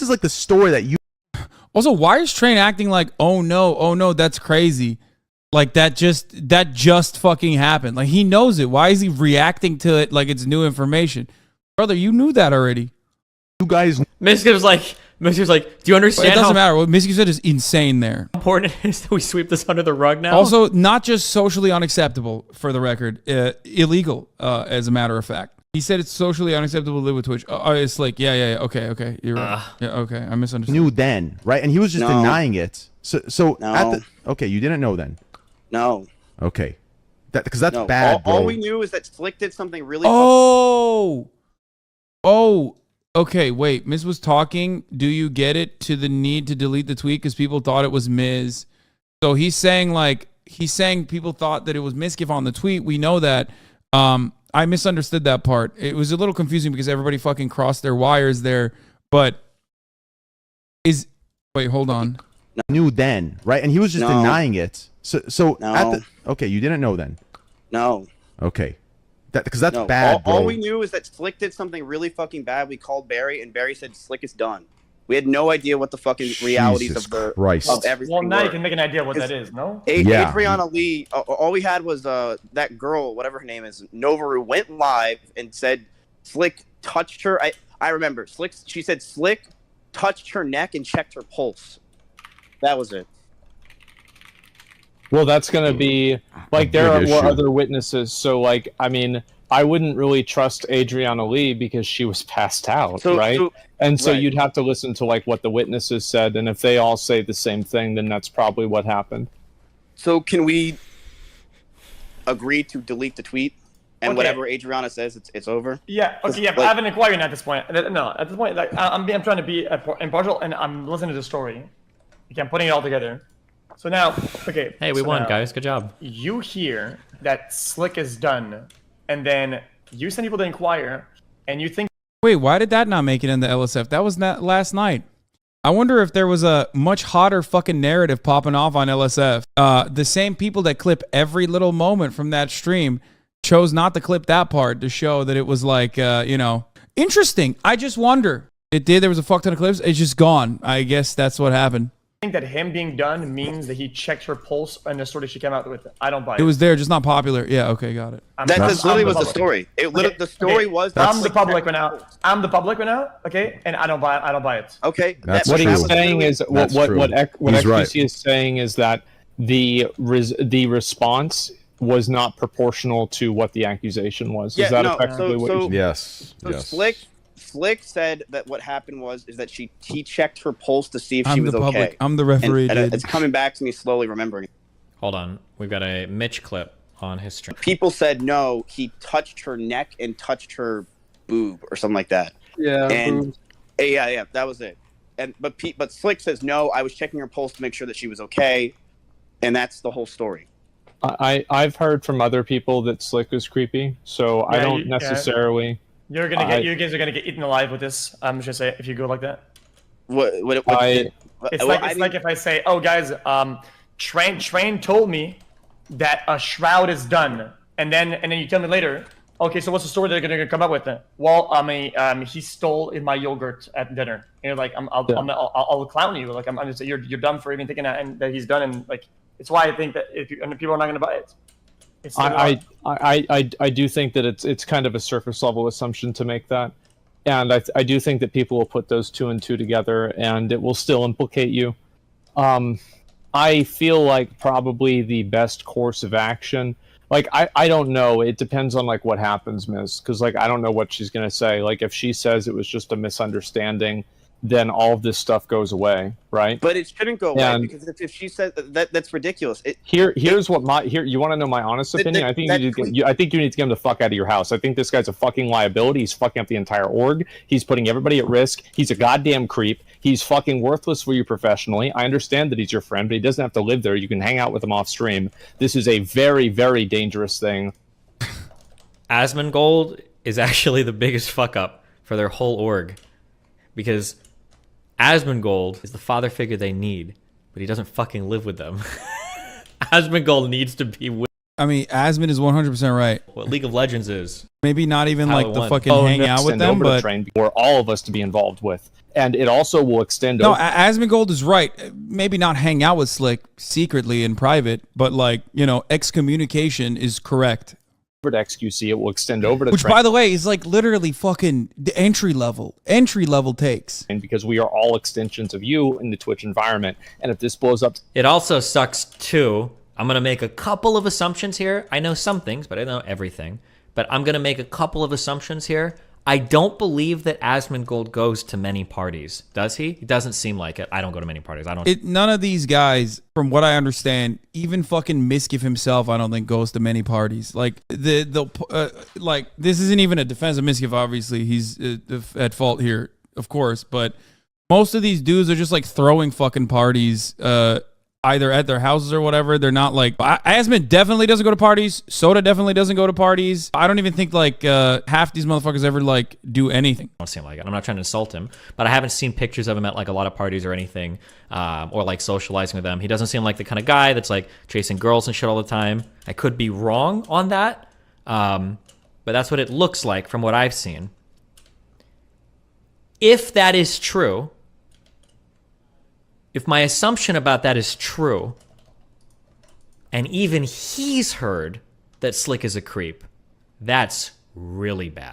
like the story that you Also, why is Train acting like, oh no, that's crazy? Like that just fucking happened. Like he knows it. Why is he reacting to it like it's new information? Brother, you knew that already. guys Mizkif's like, do you understand It doesn't how matter. What Mizkif said is insane there. important it is that we sweep this under the rug now? Also, not just socially unacceptable, for the record, illegal, as a matter of fact. He said it's socially unacceptable to live with Twitch. It's like, yeah, okay, you're right. Yeah, okay, I misunderstood. knew then, right? And he was just No. denying it. So No. okay, you didn't know then. No. Okay, because that's No. bad, bro. All we knew is that Slick did something really. Okay, wait. Miz was talking. Do you get it to the need to delete the tweet because people thought it was Miz? So he's saying people thought that it was Mizkif on the tweet. We know that. I misunderstood that part. It was a little confusing because everybody fucking crossed their wires there. But wait, hold on. Knew then, right? And he was just denying it. So okay, you didn't know then. No. Okay. Because that's bad, bro. All we knew is that Slick did something really fucking bad. We called Barry, and Barry said Slick is done. We had no idea what the fucking realities of everything. Well, now you can make an idea what that is, no? Adriana Lee, all we had was that girl, whatever her name is, Novaru, went live and said Slick touched her. I remember. She said Slick touched her neck and checked her pulse. That was it. Well, that's going to be like there were other witnesses. So, like, I mean, I wouldn't really trust Adriana Lee because she was passed out, right? So you'd have to listen to like what the witnesses said, and if they all say the same thing, then that's probably what happened. So can we agree to delete the tweet and whatever Adriana says, it's over? Yeah. Okay. Yeah. But I have an inquiry at this point. No, at this point, like I'm trying to be impartial, and I'm listening to the story. Okay, I'm putting it all together. So now, okay. Hey, we won, guys. Good job. You hear that Slick is done, and then you send people to inquire, and you think. Wait, why did that not make it in the LSF? That was not last night. I wonder if there was a much hotter fucking narrative popping off on LSF. The same people that clip every little moment from that stream chose not to clip that part to show that it was like, interesting. I just wonder. It did. There was a fuck ton of clips. It's just gone. I guess that's what happened. Think that him being done means that he checked her pulse and the story she came out with. I don't buy it. It was there, just not popular. Yeah, okay, got it. That literally was the story. The story was. I'm the public right now. Okay, and I don't buy it. Okay, what he's saying is what XQC is saying is that the response was not proportional to what the accusation was. Is that effectively what you're saying? Yes. Slick said that what happened is that he checked her pulse to see if she was okay. I'm the referee. And it's coming back to me slowly remembering. Hold on. We've got a Mitch clip on his stream. People said no, he touched her neck and touched her boob or something like that. Yeah. And yeah, that was it. But Slick says no, I was checking her pulse to make sure that she was okay, and that's the whole story. I've heard from other people that Slick is creepy, so I don't necessarily. You guys are gonna get eaten alive with this. I'm just gonna say if you go like that. It's like if I say, oh guys, Train told me that a shroud is done, and then you tell me later, okay, so what's the story they're gonna come up with? Well, he stole in my yogurt at dinner. And you're like, I'll clown you. Like I'm just say you're dumb for even thinking that he's done, and like it's why I think that people are not gonna buy it. I do think that it's kind of a surface level assumption to make that, and I do think that people will put those two and two together, and it will still implicate you. I feel like probably the best course of action, like I don't know, it depends on like what happens, Miss, because like I don't know what she's gonna say. Like if she says it was just a misunderstanding, then all of this stuff goes away, right? But it shouldn't go away because if she says that's ridiculous. Here's what you want to know my honest opinion? I think you need to get him the fuck out of your house. I think this guy's a fucking liability. He's fucking up the entire org. He's putting everybody at risk. He's a goddamn creep. He's fucking worthless for you professionally. I understand that he's your friend, but he doesn't have to live there. You can hang out with him off stream. This is a very, very dangerous thing. Asmongold is actually the biggest fuck up for their whole org, because Asmongold is the father figure they need, but he doesn't fucking live with them. Asmongold needs to be with. I mean, Asmon is 100% right. What League of Legends is. Maybe not even like the fucking hang out with them, but for all of us to be involved with, and it also will extend. No, Asmongold is right. Maybe not hang out with Slick secretly in private, but like excommunication is correct. To XQC, it will extend over to which, by the way, is like literally fucking the entry level takes. And because we are all extensions of you in the Twitch environment, and if this blows up, it also sucks too. I'm gonna make a couple of assumptions here. I know some things, but I don't know everything. But I'm gonna make a couple of assumptions here. I don't believe that Asmongold goes to many parties. Does he? He doesn't seem like it. I don't go to many parties. None of these guys, from what I understand, even fucking Mizkif himself, I don't think goes to many parties. Like like this isn't even a defense of Mizkif. Obviously, he's at fault here, of course. But most of these dudes are just like throwing fucking parties either at their houses or whatever. They're not like Asmund definitely doesn't go to parties. Soda definitely doesn't go to parties. I don't even think like half these motherfuckers ever like do anything. I don't seem like it. I'm not trying to insult him, but I haven't seen pictures of him at like a lot of parties or anything, or like socializing with them. He doesn't seem like the kind of guy that's like chasing girls and shit all the time. I could be wrong on that, but that's what it looks like from what I've seen. If that is true, if my assumption about that is true, and even he's heard that Slick is a creep, that's really bad.